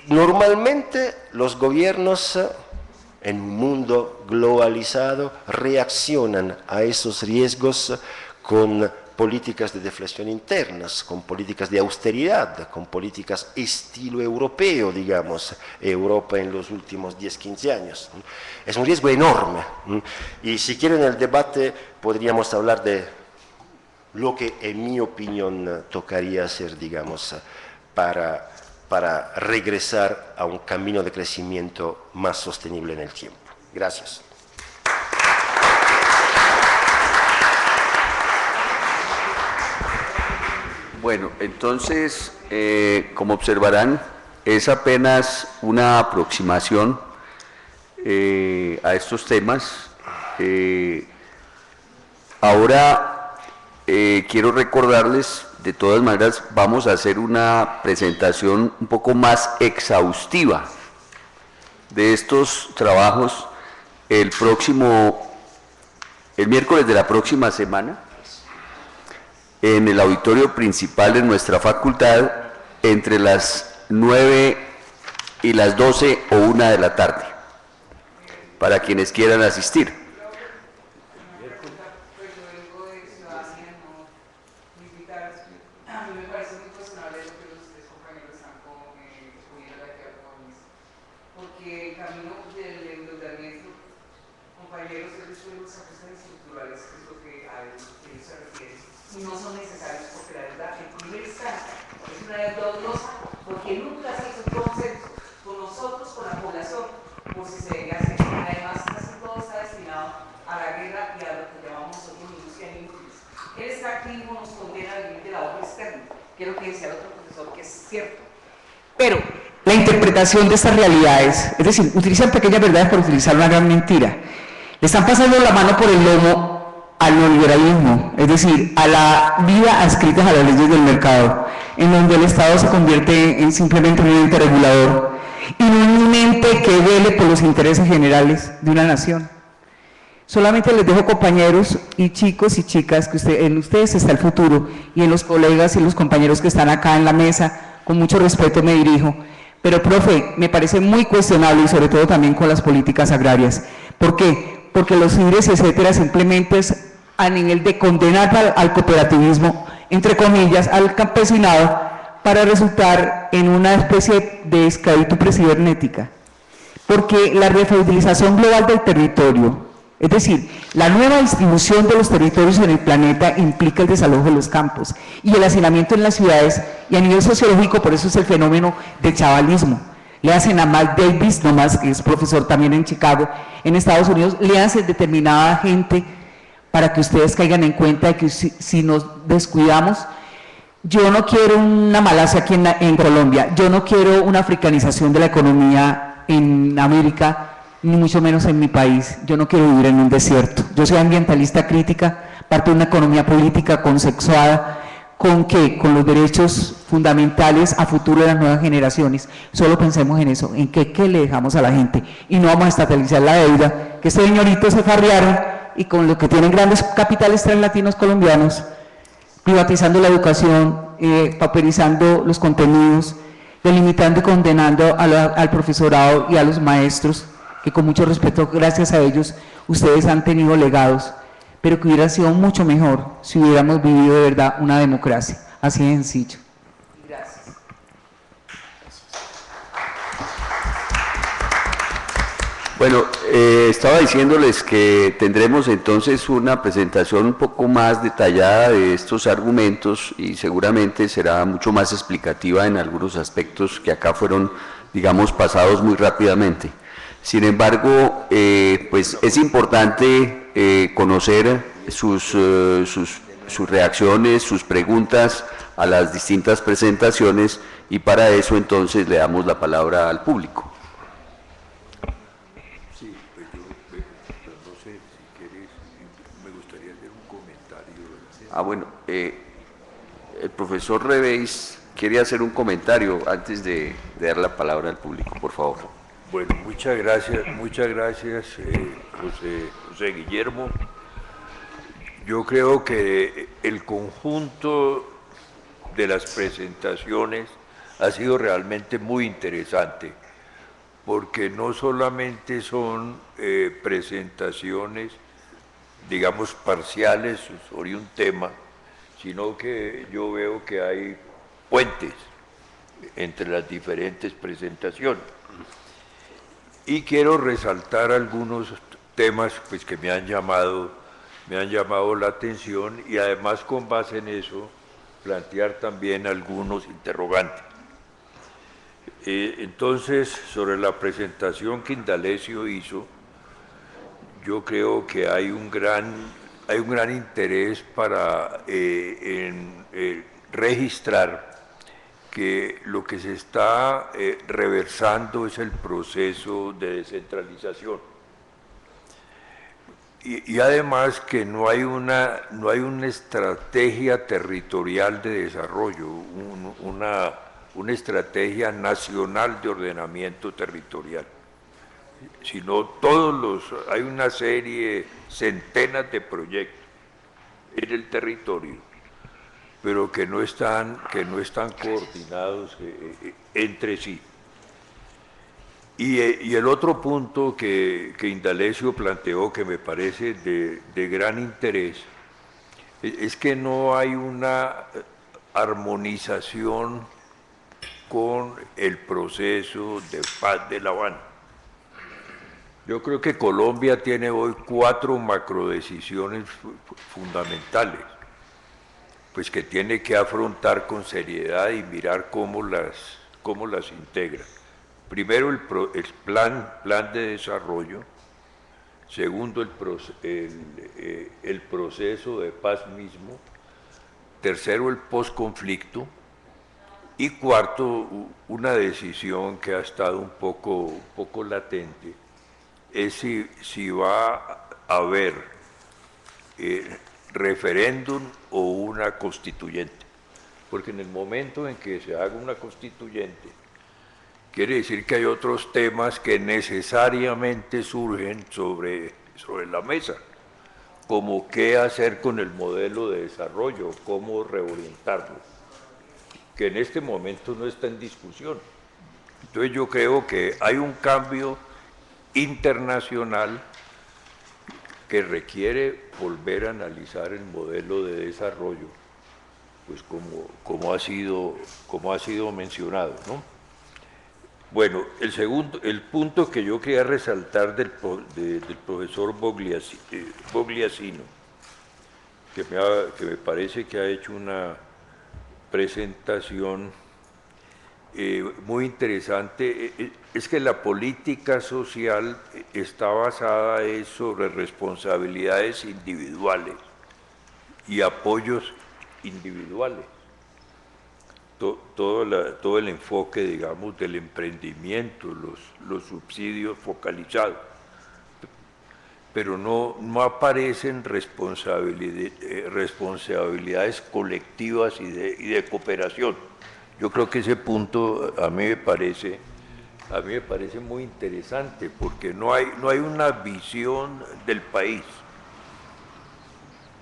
normalmente los gobiernos en un mundo globalizado reaccionan a esos riesgos con políticas de deflación internas, con políticas de austeridad, con políticas estilo europeo, digamos, Europa en los últimos 10-15 años. Es un riesgo enorme. Y si quieren el debate podríamos hablar de lo que en mi opinión tocaría hacer, digamos, para regresar a un camino de crecimiento más sostenible en el tiempo. Gracias. Bueno, entonces, como observarán, es apenas una aproximación a estos temas. Ahora, quiero recordarles, de todas maneras, vamos a hacer una presentación un poco más exhaustiva de estos trabajos el miércoles de la próxima semana, en el auditorio principal de nuestra facultad, entre las 9 y las 12 o 1 de la tarde, para quienes quieran asistir. Pero la interpretación de estas realidades, es decir, utilizan pequeñas verdades por utilizar una gran mentira. Le están pasando la mano por el lomo al neoliberalismo, es decir, a la vida adscrita a las leyes del mercado, en donde el Estado se convierte en simplemente un ente regulador y no en un ente que vele por los intereses generales de una nación. Solamente les dejo, compañeros y chicos y chicas, que en ustedes está el futuro, y en los colegas y los compañeros que están acá en la mesa, con mucho respeto me dirijo, pero profe, me parece muy cuestionable, y sobre todo también con las políticas agrarias. ¿Por qué? Porque los IDRES, etcétera, simplemente es a nivel de condenar al cooperativismo, entre comillas, al campesinado, para resultar en una especie de esclavitud cibernética. Porque la refeudalización global del territorio, es decir, la nueva distribución de los territorios en el planeta implica el desalojo de los campos y el hacinamiento en las ciudades, y a nivel sociológico por eso es el fenómeno del chavalismo. Le hacen a Mal Davis, nomás, que es profesor también en Chicago, en Estados Unidos, le hacen determinada gente para que ustedes caigan en cuenta de que si nos descuidamos, yo no quiero una Malasia aquí en Colombia, yo no quiero una africanización de la economía en América, ni mucho menos en mi país. Yo no quiero vivir en un desierto. Yo soy ambientalista crítica, parte de una economía política consexuada. ¿Con qué? Con los derechos fundamentales a futuro de las nuevas generaciones. Solo pensemos en eso, en qué le dejamos a la gente. Y no vamos a estatalizar la deuda, que estos señoritos se farrearon y con lo que tienen grandes capitales translatinos colombianos, privatizando la educación, pauperizando los contenidos, delimitando y condenando al profesorado y a los maestros, que con mucho respeto, gracias a ellos, ustedes han tenido legados, pero que hubiera sido mucho mejor si hubiéramos vivido de verdad una democracia, así de sencillo. Gracias. Bueno, estaba diciéndoles que tendremos entonces una presentación un poco más detallada de estos argumentos y seguramente será mucho más explicativa en algunos aspectos que acá fueron, digamos, pasados muy rápidamente. Sin embargo, pues es importante conocer sus reacciones, sus preguntas a las distintas presentaciones, y para eso entonces le damos la palabra al público. Sí, pues yo no sé si quieres, me gustaría hacer un comentario. Bueno, el profesor Reveis quiere hacer un comentario antes de dar la palabra al público, por favor. Bueno, muchas gracias, José Guillermo. Yo creo que el conjunto de las presentaciones ha sido realmente muy interesante, porque no solamente son presentaciones, digamos, parciales sobre un tema, sino que yo veo que hay puentes entre las diferentes presentaciones. Y quiero resaltar algunos temas pues, que me han llamado la atención, y además con base en eso plantear también algunos interrogantes. Entonces, sobre la presentación que Indalecio hizo, yo creo que hay un gran interés para registrar que lo que se está reversando es el proceso de descentralización. Y además que no hay una estrategia territorial de desarrollo, una estrategia nacional de ordenamiento territorial, sino hay una serie, centenas de proyectos en el territorio, pero que no están coordinados entre sí. Y el otro punto que Indalecio planteó, que me parece de gran interés, es que no hay una armonización con el proceso de paz de La Habana. Yo creo que Colombia tiene hoy 4 macrodecisiones fundamentales, pues que tiene que afrontar con seriedad y mirar cómo las integra. Primero, el plan de desarrollo. Segundo, el proceso de paz mismo. Tercero, el posconflicto. Y cuarto, una decisión que ha estado un poco latente, es si va a haber referéndum o una constituyente. Porque en el momento en que se haga una constituyente, quiere decir que hay otros temas que necesariamente surgen sobre la mesa, como qué hacer con el modelo de desarrollo, cómo reorientarlo, que en este momento no está en discusión. Entonces yo creo que hay un cambio internacional que requiere volver a analizar el modelo de desarrollo, pues como ha sido mencionado, ¿no? Bueno, el punto que yo quería resaltar del profesor Bogliasino, que me parece que ha hecho una presentación muy interesante, es que la política social está basada sobre responsabilidades individuales y apoyos individuales. Todo el enfoque, digamos, del emprendimiento, los subsidios focalizados, pero no aparecen responsabilidades colectivas y de cooperación. Yo creo que ese punto a mí me parece muy interesante, porque no hay una visión del país,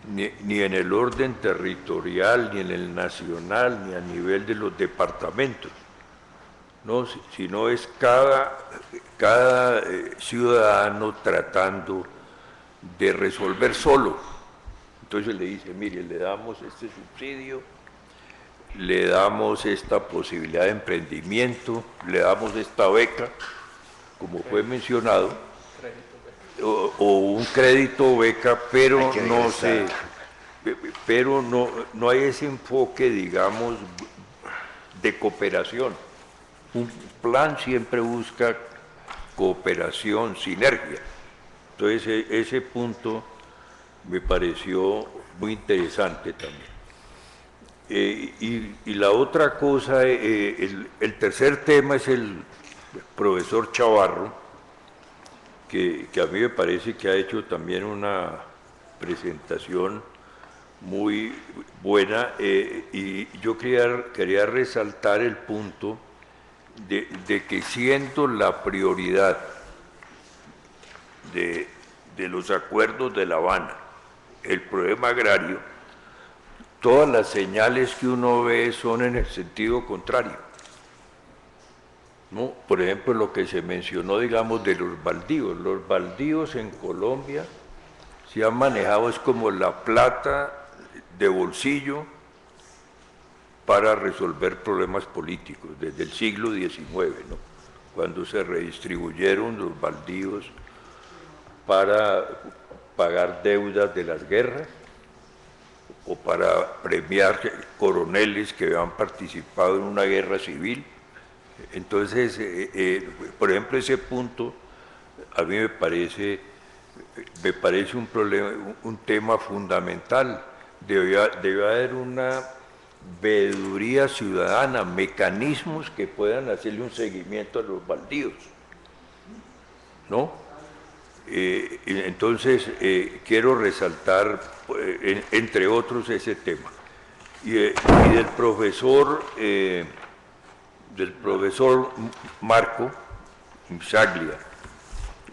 ni en el orden territorial, ni en el nacional, ni a nivel de los departamentos, ¿no? Sino es cada ciudadano tratando de resolver solo. Entonces le dice, mire, le damos este subsidio, le damos esta posibilidad de emprendimiento, le damos esta beca, como fue mencionado, o un crédito o beca, pero no hay ese enfoque, digamos, de cooperación. Un plan siempre busca cooperación, sinergia. Entonces ese punto me pareció muy interesante también. Y la otra cosa, el tercer tema es el profesor Chavarro, que a mí me parece que ha hecho también una presentación muy buena, y yo quería resaltar el punto de que, siendo la prioridad de los acuerdos de La Habana el problema agrario, todas las señales que uno ve son en el sentido contrario, ¿no? Por ejemplo, lo que se mencionó, digamos, de los baldíos. Los baldíos en Colombia se han manejado es como la plata de bolsillo para resolver problemas políticos desde el siglo XIX, ¿no? Cuando se redistribuyeron los baldíos para pagar deudas de las guerras o para premiar coroneles que habían participado en una guerra civil. Entonces, por ejemplo, ese punto a mí me parece me parece un problema, un tema fundamental. Debe haber una veeduría ciudadana, mecanismos que puedan hacerle un seguimiento a los baldíos, ¿no? Entonces, quiero resaltar, entre otros, ese tema. Y del profesor Marco Msaglia,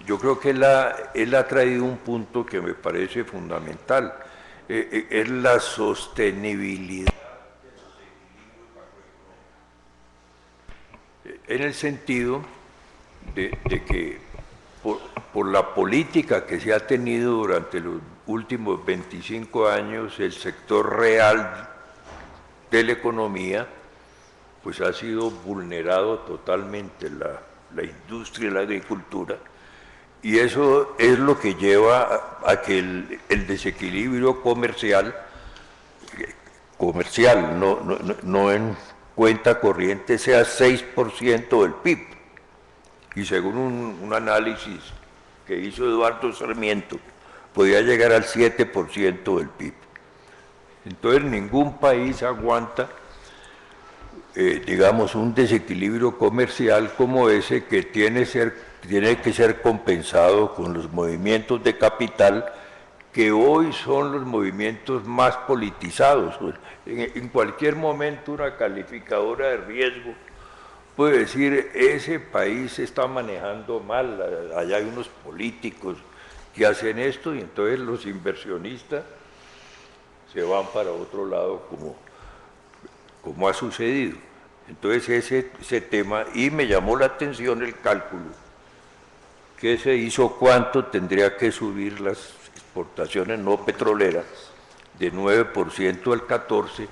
yo creo que él ha traído un punto que me parece fundamental, es la sostenibilidad, en el sentido de que por la política que se ha tenido durante los últimos 25 años, el sector real de la economía pues ha sido vulnerado totalmente, la industria y la agricultura, y eso es lo que lleva a que el desequilibrio comercial, no en cuenta corriente, sea 6% del PIB. Y según un análisis que hizo Eduardo Sarmiento, podía llegar al 7% del PIB. Entonces ningún país aguanta, digamos, un desequilibrio comercial como ese, que tiene que ser compensado con los movimientos de capital, que hoy son los movimientos más politizados. En cualquier momento una calificadora de riesgo puede decir, ese país se está manejando mal, allá hay unos políticos que hacen esto, y entonces los inversionistas se van para otro lado, como ha sucedido. Entonces ese tema, y me llamó la atención el cálculo que se hizo, cuánto tendría que subir las exportaciones no petroleras, de 9% al 14%,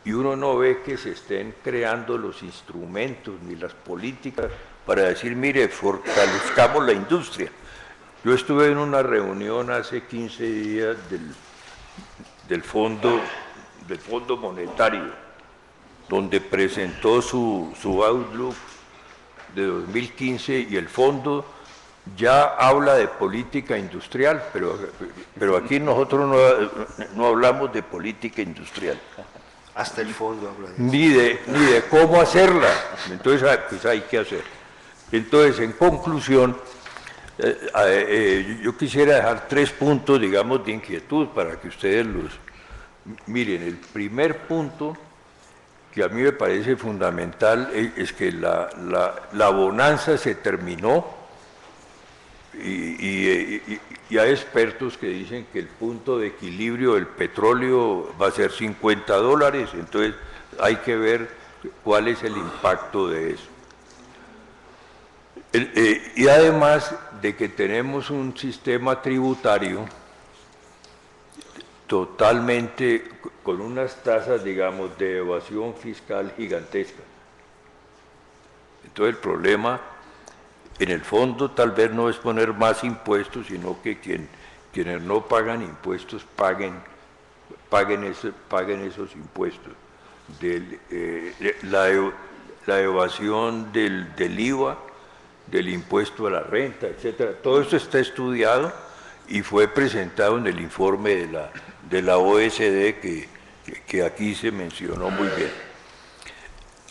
y uno no ve que se estén creando los instrumentos ni las políticas para decir, mire, fortalezcamos la industria. Yo estuve en una reunión hace 15 días del Fondo Monetario, donde presentó su outlook de 2015, y el fondo ya habla de política industrial, pero aquí nosotros no hablamos de política industrial. Hasta el fondo habla de eso. Ni de cómo hacerla. Entonces, pues hay que hacer. Entonces, en conclusión, yo quisiera dejar 3 puntos, digamos, de inquietud para que ustedes los miren. El primer punto, que a mí me parece fundamental, es que la bonanza se terminó, y hay expertos que dicen que el punto de equilibrio del petróleo va a ser $50, entonces hay que ver cuál es el impacto de eso. Y además de que tenemos un sistema tributario totalmente con unas tasas, digamos, de evasión fiscal gigantescas. Entonces el problema, en el fondo, tal vez no es poner más impuestos, sino que quienes no pagan impuestos paguen esos impuestos. La evasión del IVA, del impuesto a la renta, etcétera. Todo esto está estudiado y fue presentado en el informe de la OECD que aquí se mencionó muy bien.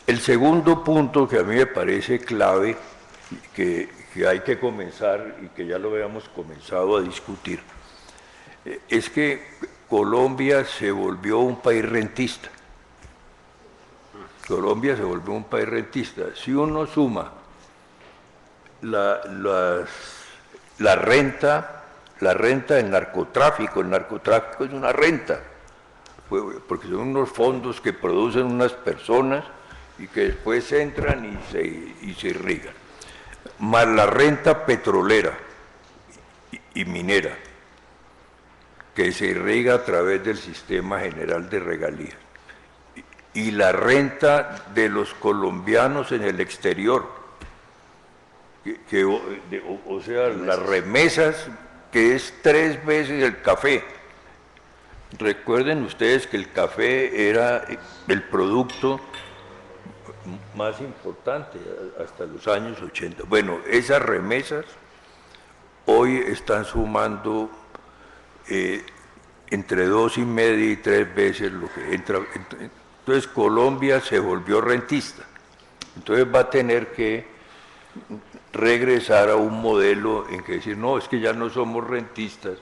El segundo punto que a mí me parece clave, que hay que comenzar, y que ya lo habíamos comenzado a discutir, es que Colombia se volvió un país rentista. Colombia se volvió un país rentista. Si uno suma la renta del narcotráfico, el narcotráfico es una renta, porque son unos fondos que producen unas personas y que después entran y se irrigan, más la renta petrolera y minera, que se irriga a través del Sistema General de Regalías, y la renta de los colombianos en el exterior, o sea, las remesas, que es 3 veces el café. Recuerden ustedes que el café era el producto más importante hasta los años 80. Bueno, esas remesas hoy están sumando entre 2,5 y 3 veces lo que entra. Entonces Colombia se volvió rentista. Entonces va a tener que regresar a un modelo en que decir, no, es que ya no somos rentistas,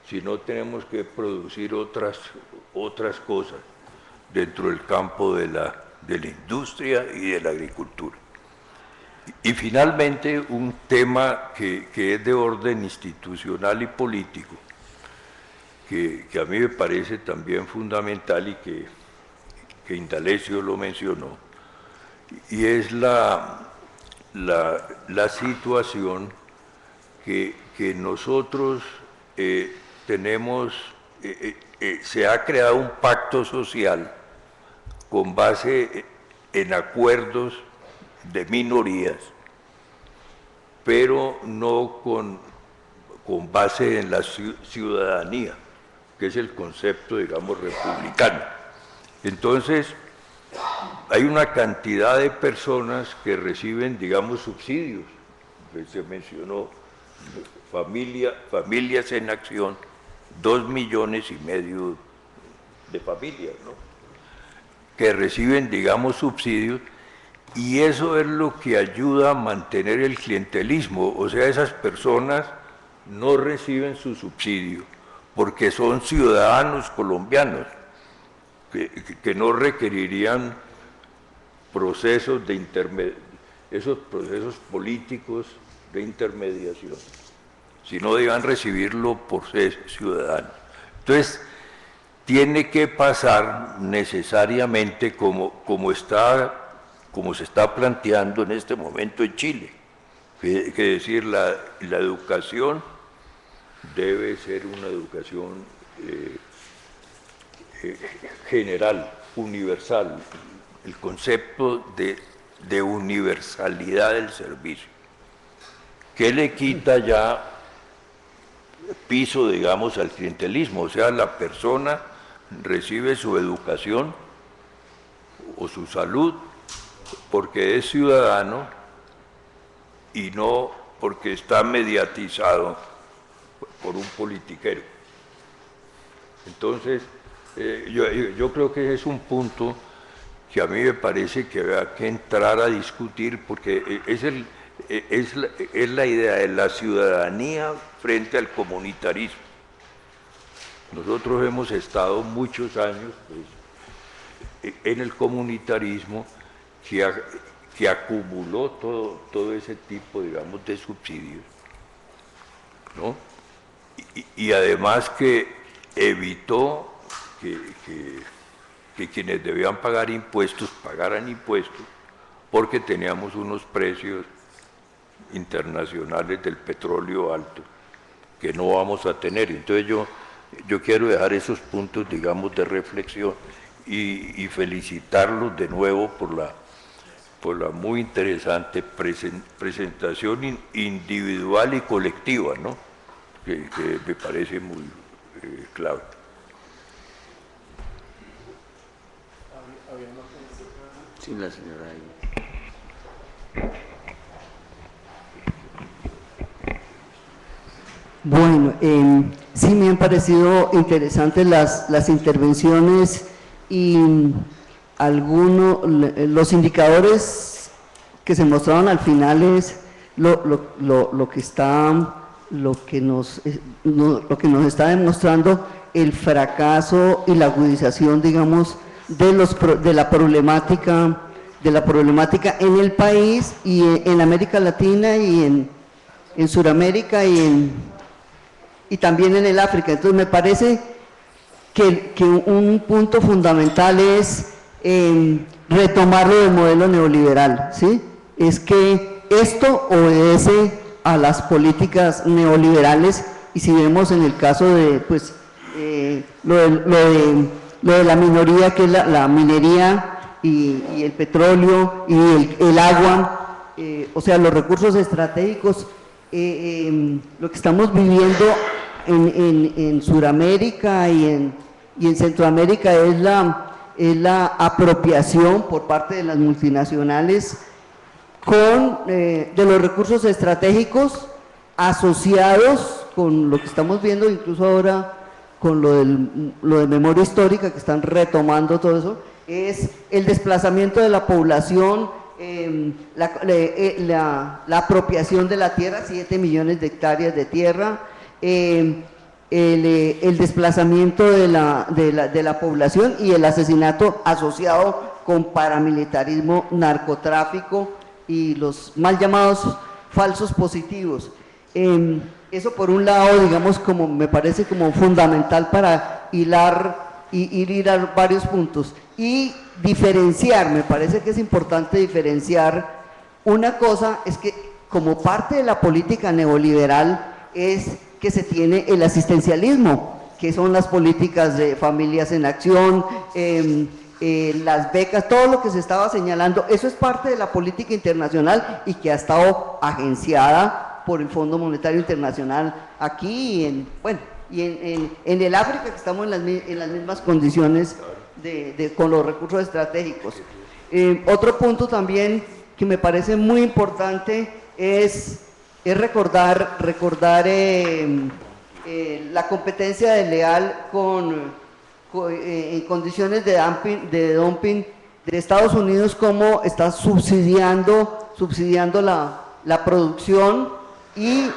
sino tenemos que producir otras cosas dentro del campo de la industria y de la agricultura. Y finalmente, un tema que es de orden institucional y político, que a mí me parece también fundamental y que Indalecio lo mencionó, y es la situación que nosotros tenemos, se ha creado un pacto social con base en acuerdos de minorías, pero no con base en la ciudadanía, que es el concepto, digamos, republicano. Entonces, hay una cantidad de personas que reciben, digamos, subsidios. Se mencionó Familias en Acción, 2,5 millones de familias, ¿no?, que reciben, digamos, subsidios, y eso es lo que ayuda a mantener el clientelismo. O sea, esas personas no reciben su subsidio porque son ciudadanos colombianos que no requerirían procesos esos procesos políticos de intermediación, sino deben recibirlo por ser ciudadanos. Entonces, tiene que pasar necesariamente como se está planteando en este momento en Chile, que decir, la educación debe ser una educación general, universal, el concepto de universalidad del servicio, que le quita ya piso, digamos, al clientelismo. O sea, la persona recibe su educación o su salud porque es ciudadano y no porque está mediatizado por un politiquero. Entonces, yo creo que ese es un punto que a mí me parece que hay que entrar a discutir, porque es la idea de la ciudadanía frente al comunitarismo. Nosotros hemos estado muchos años, pues, en el comunitarismo que acumuló todo ese tipo, digamos, de subsidios, ¿no? Y además que evitó que quienes debían pagar impuestos pagaran impuestos, porque teníamos unos precios internacionales del petróleo altos que no vamos a tener. Entonces yo quiero dejar esos puntos, digamos, de reflexión y felicitarlos de nuevo por la muy interesante presentación individual y colectiva, ¿no?, que me parece muy clave. Sí, la señora ahí. Bueno, sí me han parecido interesantes las intervenciones y los indicadores que se mostraron al final es lo que nos está demostrando el fracaso y la agudización, digamos, de la problemática en el país y en América Latina y en Sudamérica y también en el África. Entonces me parece que un punto fundamental es retomarlo del modelo neoliberal, ¿sí? Es que esto obedece a las políticas neoliberales, y si vemos en el caso de pues lo de la minoría, que es la minería y el petróleo y el agua, o sea, los recursos estratégicos, lo que estamos viviendo en Sudamérica y en Centroamérica es la apropiación por parte de las multinacionales de los recursos estratégicos asociados con lo que estamos viendo, incluso ahora con lo de memoria histórica, que están retomando todo eso, es el desplazamiento de la población, la apropiación de la tierra, 7 millones de hectáreas de tierra, el desplazamiento de la población y el asesinato asociado con paramilitarismo, narcotráfico y los mal llamados falsos positivos. Eso por un lado, digamos, como me parece como fundamental para ir a varios puntos y diferenciar. Me parece que es importante diferenciar. Una cosa es que como parte de la política neoliberal es que se tiene el asistencialismo, que son las políticas de familias en acción, las becas, todo lo que se estaba señalando. Eso es parte de la política internacional y que ha estado agenciada por el Fondo Monetario Internacional aquí y en el África, que estamos en las mismas condiciones con los recursos estratégicos. Otro punto también que me parece muy importante es recordar la competencia desleal en condiciones de dumping de Estados Unidos, como está subsidiando la producción y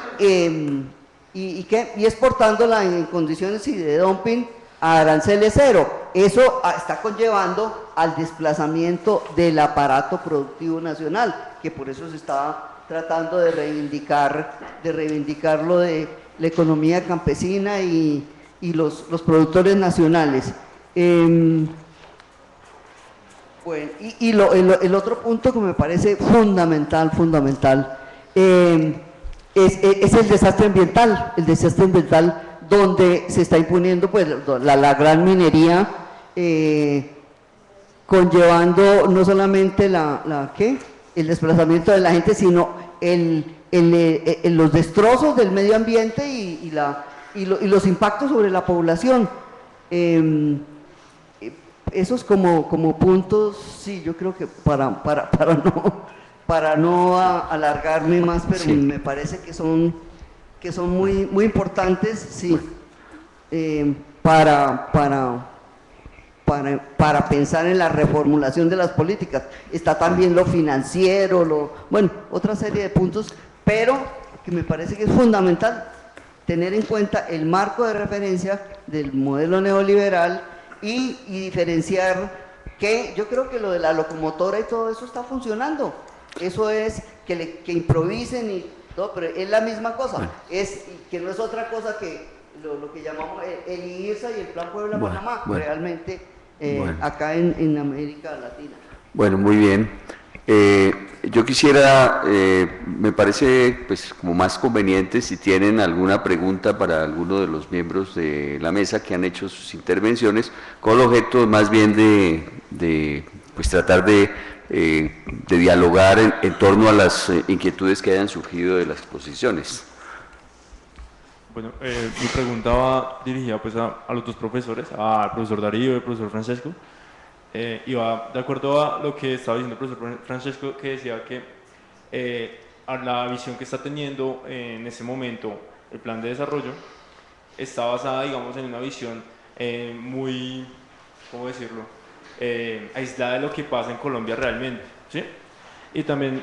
exportándola en condiciones de dumping a aranceles cero. Eso está conllevando al desplazamiento del aparato productivo nacional, que por eso se está tratando de reivindicar lo de la economía campesina y los productores nacionales. Bueno, el otro punto que me parece fundamental es el desastre ambiental, donde se está imponiendo pues la gran minería, conllevando no solamente el desplazamiento de la gente, sino los destrozos del medio ambiente y los impactos sobre la población. Esos como puntos, sí, yo creo que para no alargarme más, pero sí, me parece que son muy, muy importantes, sí, para pensar en la reformulación de las políticas. Está también lo financiero, otra serie de puntos, pero que me parece que es fundamental tener en cuenta el marco de referencia del modelo neoliberal y diferenciar que yo creo que lo de la locomotora y todo eso está funcionando. Eso es que improvisen y todo, pero es la misma cosa, que no es otra cosa que lo que llamamos el IRSA y el Plan Puebla-Panamá, realmente acá en América Latina. Bueno, muy bien. Yo quisiera, me parece pues como más conveniente, si tienen alguna pregunta para alguno de los miembros de la mesa que han hecho sus intervenciones, con el objeto más bien de pues tratar de dialogar en torno a las inquietudes que hayan surgido de las exposiciones. Bueno, mi pregunta va dirigida pues a los dos profesores, al profesor Darío y al profesor Francesco, y va de acuerdo a lo que estaba diciendo el profesor Francesco, que decía que a la visión que está teniendo en ese momento el plan de desarrollo está basada, digamos, en una visión muy, ¿cómo decirlo?, aislada de lo que pasa en Colombia realmente, ¿sí? Y también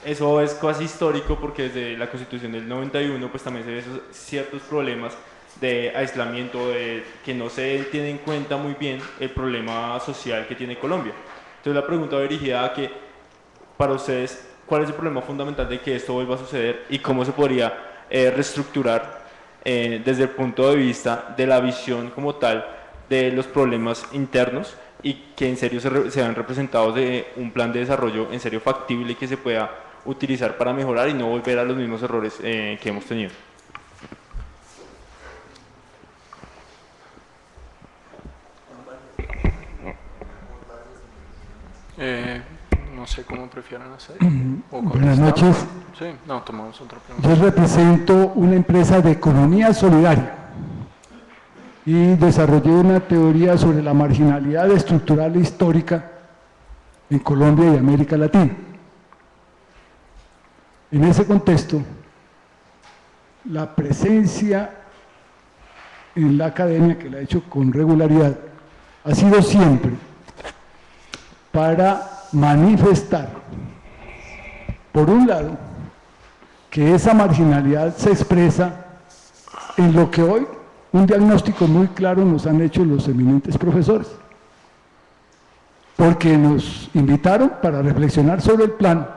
eso es casi histórico, porque desde la Constitución del 91 pues también se ven esos ciertos problemas de aislamiento, de que no se tiene en cuenta muy bien el problema social que tiene Colombia. Entonces la pregunta va dirigida a que, para ustedes, ¿cuál es el problema fundamental de que esto vuelva a suceder y cómo se podría reestructurar desde el punto de vista de la visión como tal de los problemas internos, y que en serio sean representados de un plan de desarrollo en serio factible y que se pueda utilizar para mejorar y no volver a los mismos errores que hemos tenido? No sé cómo prefieran hacer. Buenas noches. Sí, no, tomamos otra pregunta. Yo represento una empresa de economía solidaria y desarrollé una teoría sobre la marginalidad estructural e histórica en Colombia y América Latina. En ese contexto, la presencia en la academia, que la he hecho con regularidad, ha sido siempre para manifestar, por un lado, que esa marginalidad se expresa en lo que hoy un diagnóstico muy claro nos han hecho los eminentes profesores, porque nos invitaron para reflexionar sobre el plan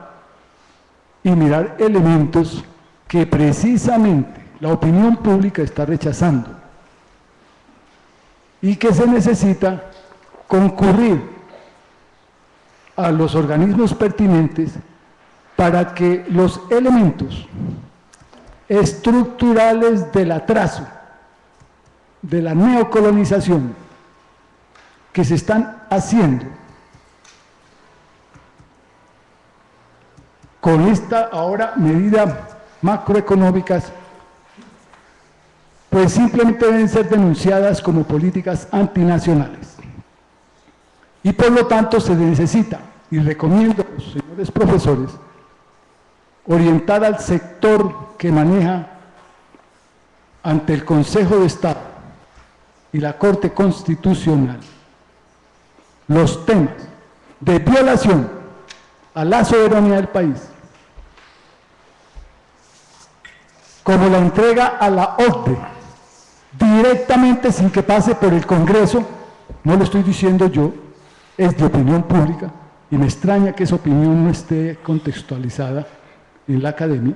y mirar elementos que precisamente la opinión pública está rechazando y que se necesita concurrir a los organismos pertinentes para que los elementos estructurales del atraso, de la neocolonización que se están haciendo con esta ahora medida macroeconómicas, pues simplemente deben ser denunciadas como políticas antinacionales. Y por lo tanto se necesita, y recomiendo a los señores profesores, orientar al sector que maneja ante el Consejo de Estado y la Corte Constitucional los temas de violación a la soberanía del país, como la entrega a la OCDE directamente sin que pase por el Congreso. No lo estoy diciendo yo, es de opinión pública, y me extraña que esa opinión no esté contextualizada en la academia,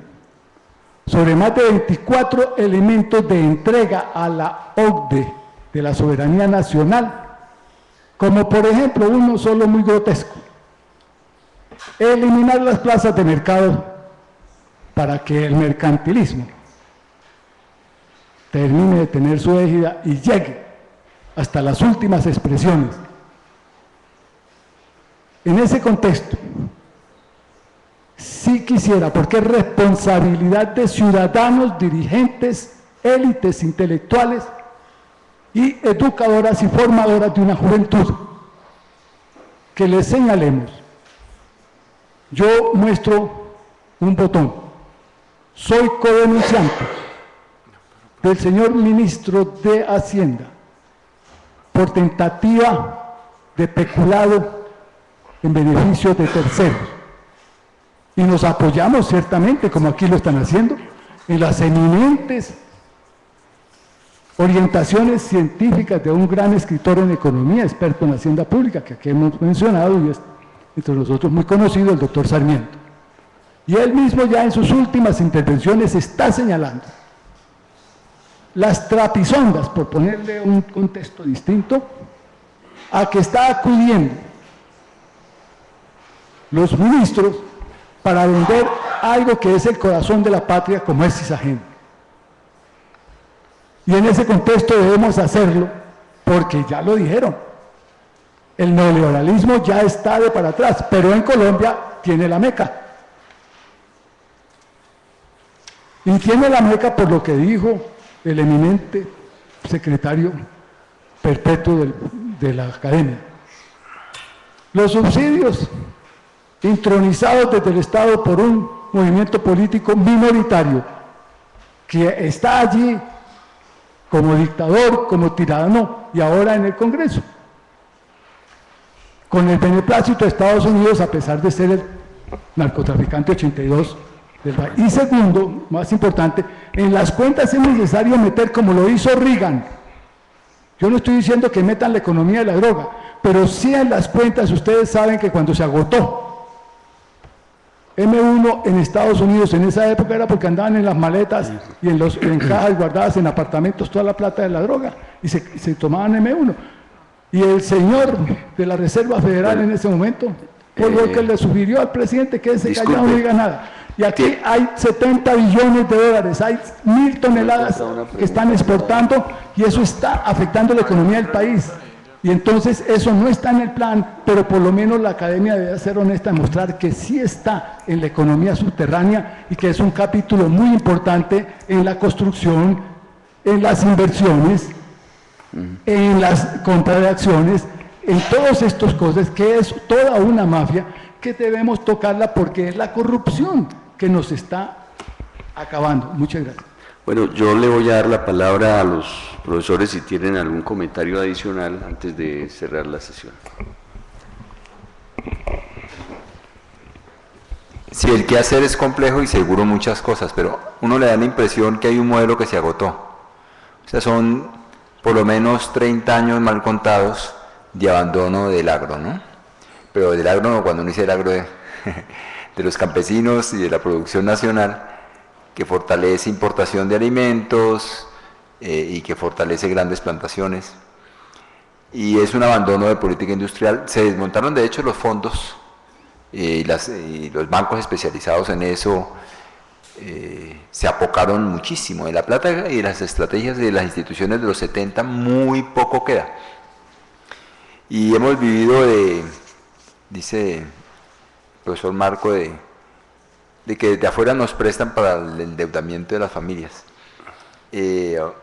sobre más de 24 elementos de entrega a la OCDE de la soberanía nacional, como por ejemplo uno solo muy grotesco: eliminar las plazas de mercado para que el mercantilismo termine de tener su égida y llegue hasta las últimas expresiones. En ese contexto, sí quisiera, porque es responsabilidad de ciudadanos, dirigentes, élites intelectuales y educadoras y formadoras de una juventud, que les señalemos. Yo muestro un botón: soy codenunciante del señor ministro de Hacienda por tentativa de peculado en beneficio de terceros. Y nos apoyamos ciertamente, como aquí lo están haciendo, en las eminentes orientaciones científicas de un gran escritor en economía, experto en hacienda pública, que aquí hemos mencionado y es entre nosotros muy conocido, el doctor Sarmiento. Y él mismo ya en sus últimas intervenciones está señalando las trapisondas, por ponerle un contexto distinto, a que está acudiendo los ministros para vender algo que es el corazón de la patria, como es Isagen. Y en ese contexto debemos hacerlo, porque ya lo dijeron, el neoliberalismo ya está de para atrás, pero en Colombia tiene la meca. Y tiene la meca por lo que dijo el eminente secretario perpetuo de la academia. Los subsidios intronizados desde el Estado por un movimiento político minoritario que está allí como dictador, como tirano, y ahora en el Congreso, con el beneplácito de Estados Unidos, a pesar de ser el narcotraficante 82 del país. Y segundo, más importante, en las cuentas es necesario meter, como lo hizo Reagan. Yo no estoy diciendo que metan la economía de la droga, pero sí en las cuentas. Ustedes saben que cuando se agotó M1 en Estados Unidos en esa época era porque andaban en las maletas y en cajas guardadas en apartamentos toda la plata de la droga, y se tomaban M1. Y el señor de la Reserva Federal en ese momento fue lo que le sugirió al presidente que se callado, no diga nada. Y aquí hay 70 billones de dólares, hay 1.000 toneladas que están exportando, y eso está afectando la economía del país. Y entonces eso no está en el plan, pero por lo menos la academia debe ser honesta en mostrar que sí está en la economía subterránea y que es un capítulo muy importante en la construcción, en las inversiones, en las compras de acciones, en todas estas cosas, que es toda una mafia que debemos tocarla porque es la corrupción que nos está acabando. Muchas gracias. Bueno, yo le voy a dar la palabra a los profesores si tienen algún comentario adicional antes de cerrar la sesión. Sí, el qué hacer es complejo y seguro muchas cosas, pero uno le da la impresión que hay un modelo que se agotó. O sea, son por lo menos 30 años mal contados de abandono del agro, ¿no? Pero del agro no, cuando uno dice el agro de los campesinos y de la producción nacional, que fortalece importación de alimentos y que fortalece grandes plantaciones. Y es un abandono de política industrial. Se desmontaron de hecho los fondos y los bancos especializados en eso se apocaron muchísimo. De la plata y de las estrategias de las instituciones de los 70 muy poco queda. Y hemos vivido dice el profesor Marco, de que desde afuera nos prestan para el endeudamiento de las familias. Eso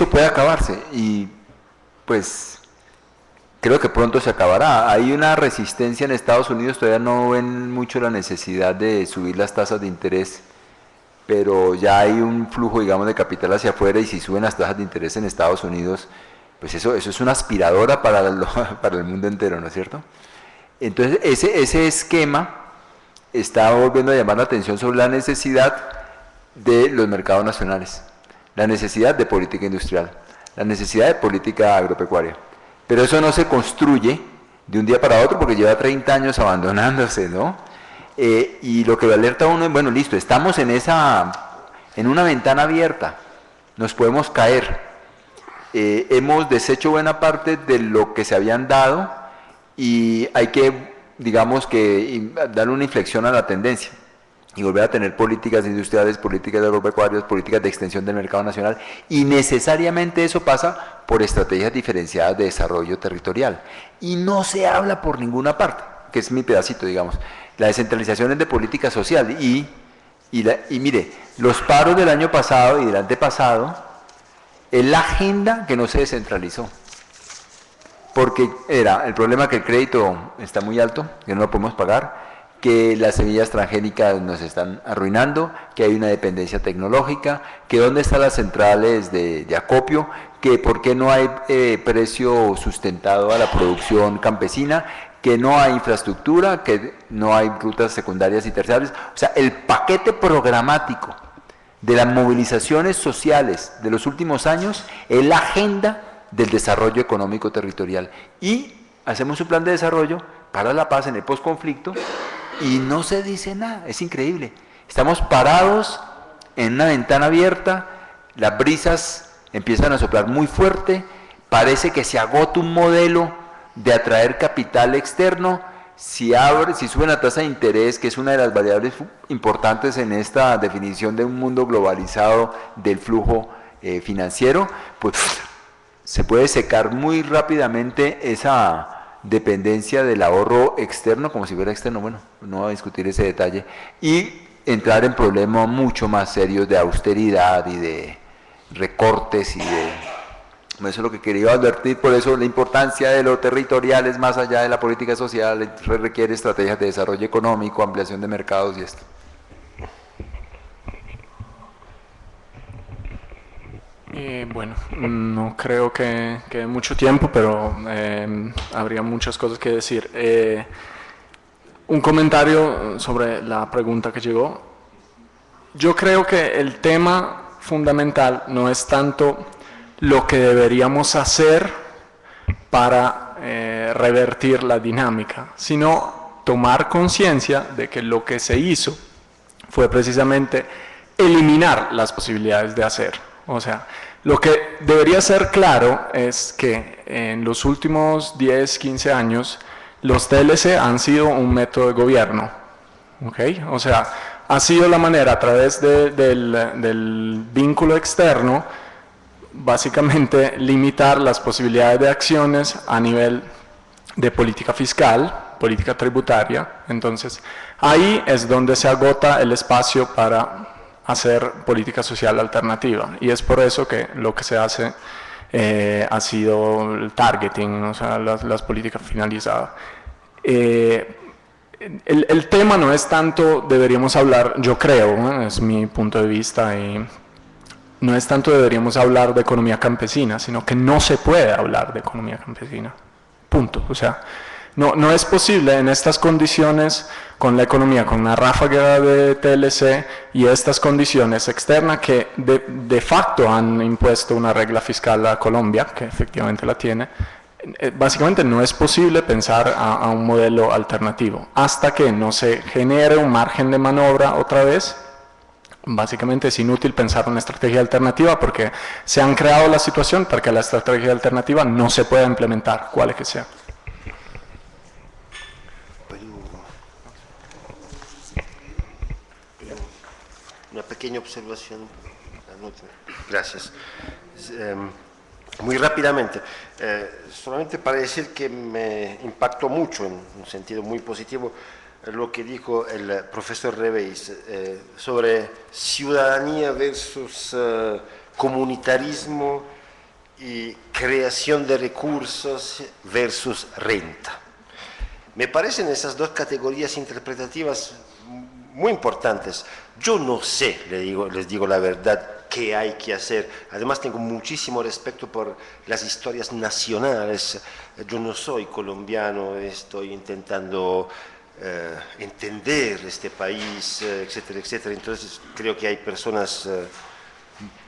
puede acabarse y pues creo que pronto se acabará. Hay una resistencia en Estados Unidos, todavía no ven mucho la necesidad de subir las tasas de interés, pero ya hay un flujo, digamos, de capital hacia afuera y si suben las tasas de interés en Estados Unidos, pues eso es una aspiradora para el mundo entero, ¿no es cierto? Entonces ese esquema está volviendo a llamar la atención sobre la necesidad de los mercados nacionales, la necesidad de política industrial, la necesidad de política agropecuaria. Pero eso no se construye de un día para otro porque lleva 30 años abandonándose, ¿no? Y lo que lo alerta a uno es, bueno, listo, estamos en una ventana abierta, nos podemos caer. Hemos deshecho buena parte de lo que se habían dado y hay que, digamos, que darle una inflexión a la tendencia y volver a tener políticas industriales, políticas agropecuarias, políticas de extensión del mercado nacional, y necesariamente eso pasa por estrategias diferenciadas de desarrollo territorial. Y no se habla por ninguna parte, que es mi pedacito, digamos. La descentralización es de política social y mire, los paros del año pasado y del antepasado es la agenda que no se descentralizó. Porque era el problema que el crédito está muy alto, que no lo podemos pagar, que las semillas transgénicas nos están arruinando, que hay una dependencia tecnológica, que dónde están las centrales de acopio, que por qué no hay precio sustentado a la producción campesina, que no hay infraestructura, que no hay rutas secundarias y terciarias. O sea, el paquete programático de las movilizaciones sociales de los últimos años es la agenda del desarrollo económico territorial. Y hacemos un plan de desarrollo para la paz en el posconflicto y no se dice nada, es increíble. Estamos parados en una ventana abierta, las brisas empiezan a soplar muy fuerte, parece que se agota un modelo de atraer capital externo. Si sube la tasa de interés, que es una de las variables importantes en esta definición de un mundo globalizado del flujo financiero, pues se puede secar muy rápidamente esa dependencia del ahorro externo, como si fuera externo, bueno, no voy a discutir ese detalle, y entrar en problemas mucho más serios de austeridad y de recortes y de... Eso es lo que quería advertir, por eso la importancia de lo territorial es más allá de la política social, requiere estrategias de desarrollo económico, ampliación de mercados y esto. Bueno, no creo que quede mucho tiempo, pero habría muchas cosas que decir. Un comentario sobre la pregunta que llegó. Yo creo que el tema fundamental no es tanto lo que deberíamos hacer para revertir la dinámica, sino tomar conciencia de que lo que se hizo fue precisamente eliminar las posibilidades de hacer. O sea, lo que debería ser claro es que en los últimos 10, 15 años los TLC han sido un método de gobierno, ¿okay? O sea, ha sido la manera a través del vínculo externo, básicamente limitar las posibilidades de acciones a nivel de política fiscal, política tributaria. Entonces, ahí es donde se agota el espacio para hacer política social alternativa, y es por eso que lo que se hace ha sido el targeting, o sea, las políticas finalizadas. El tema no es tanto, deberíamos hablar, yo creo, es mi punto de vista, y no es tanto deberíamos hablar de economía campesina, sino que no se puede hablar de economía campesina. Punto. O sea, no es posible en estas condiciones, con la economía, con una ráfaga de TLC y estas condiciones externas que de facto han impuesto una regla fiscal a Colombia, que efectivamente la tiene. Básicamente no es posible pensar a un modelo alternativo hasta que no se genere un margen de maniobra otra vez. Básicamente es inútil pensar una estrategia alternativa porque se han creado la situación para que la estrategia alternativa no se pueda implementar, cual que sea. Una pequeña observación. Gracias. Muy rápidamente, solamente para decir que me impactó mucho, en un sentido muy positivo, lo que dijo el profesor Reveis sobre ciudadanía versus comunitarismo y creación de recursos versus renta. Me parecen esas dos categorías interpretativas muy importantes. Yo no sé, les digo la verdad, qué hay que hacer. Además tengo muchísimo respeto por las historias nacionales. Yo no soy colombiano, estoy intentando entender este país, etcétera, etcétera. Entonces creo que hay personas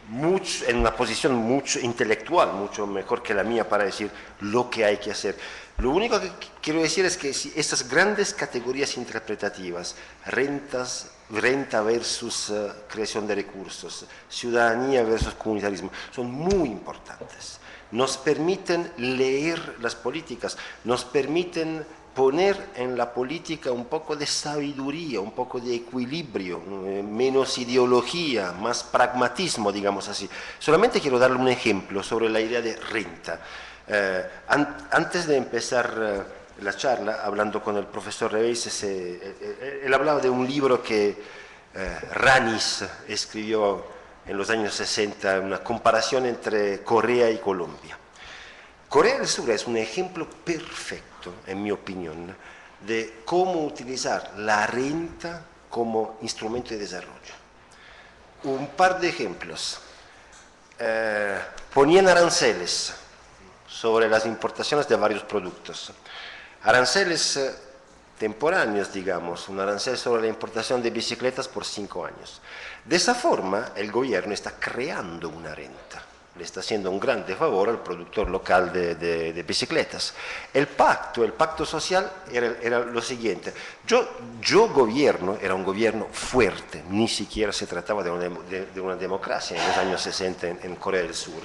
en una posición mucho intelectual, mucho mejor que la mía para decir lo que hay que hacer. Lo único que quiero decir es que si estas grandes categorías interpretativas, renta versus creación de recursos, ciudadanía versus comunitarismo, son muy importantes. Nos permiten leer las políticas, nos permiten poner en la política un poco de sabiduría, un poco de equilibrio, menos ideología, más pragmatismo, digamos así. Solamente quiero darle un ejemplo sobre la idea de renta. Antes de empezar la charla, hablando con el profesor Reveis, él hablaba de un libro que Ranis escribió en los años 60, una comparación entre Corea y Colombia. Corea del Sur es un ejemplo perfecto, en mi opinión, de cómo utilizar la renta como instrumento de desarrollo. Un par de ejemplos. Ponían aranceles sobre las importaciones de varios productos. Aranceles temporáneos, digamos, un arancel sobre la importación de bicicletas por 5 años. De esa forma, el gobierno está creando una renta. Le está haciendo un grande favor al productor local de bicicletas. El pacto social era lo siguiente. Yo gobierno, era un gobierno fuerte, ni siquiera se trataba de una democracia en los años 60 en Corea del Sur.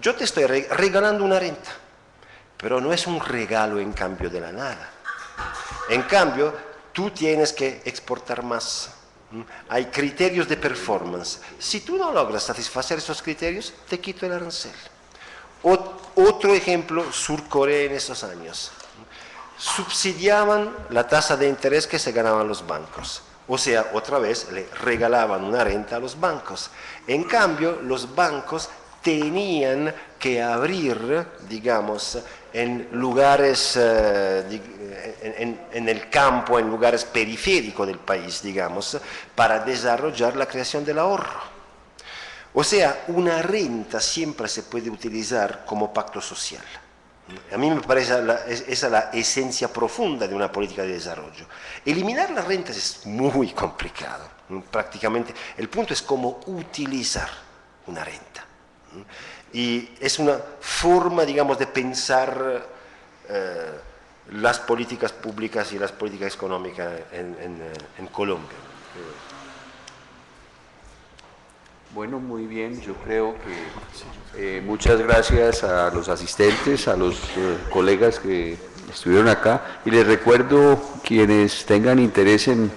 Yo te estoy regalando una renta, pero no es un regalo en cambio de la nada. En cambio, tú tienes que exportar más. Hay criterios de performance. Si tú no logras satisfacer esos criterios, te quito el arancel. Otro ejemplo, Surcorea en esos años. Subsidiaban la tasa de interés que se ganaban los bancos. O sea, otra vez le regalaban una renta a los bancos. En cambio, los bancos tenían que abrir, digamos, en lugares, en el campo, en lugares periféricos del país, digamos, para desarrollar la creación del ahorro. O sea, una renta siempre se puede utilizar como pacto social. A mí me parece esa la esencia profunda de una política de desarrollo. Eliminar las rentas es muy complicado, prácticamente. El punto es cómo utilizar una renta. Y es una forma, digamos, de pensar las políticas públicas y las políticas económicas en Colombia. Bueno, muy bien, yo creo que muchas gracias a los asistentes, a los colegas que estuvieron acá, y les recuerdo, quienes tengan interés en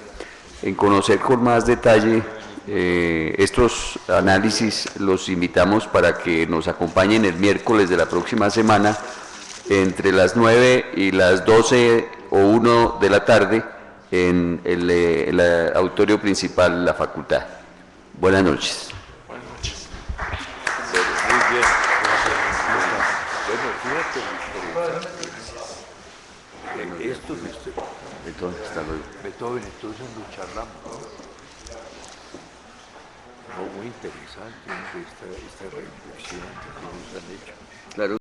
conocer con más detalle estos análisis, los invitamos para que nos acompañen el miércoles de la próxima semana entre las 9 y las 12 o 1 de la tarde en el auditorio principal de la facultad. Buenas noches. Buenas noches. Muy bien. Bueno, fíjate, esto Entonces, hasta luego. Beethoven, entonces lo charlamos, ¿no? No, muy interesante esta reflexión que nos han hecho.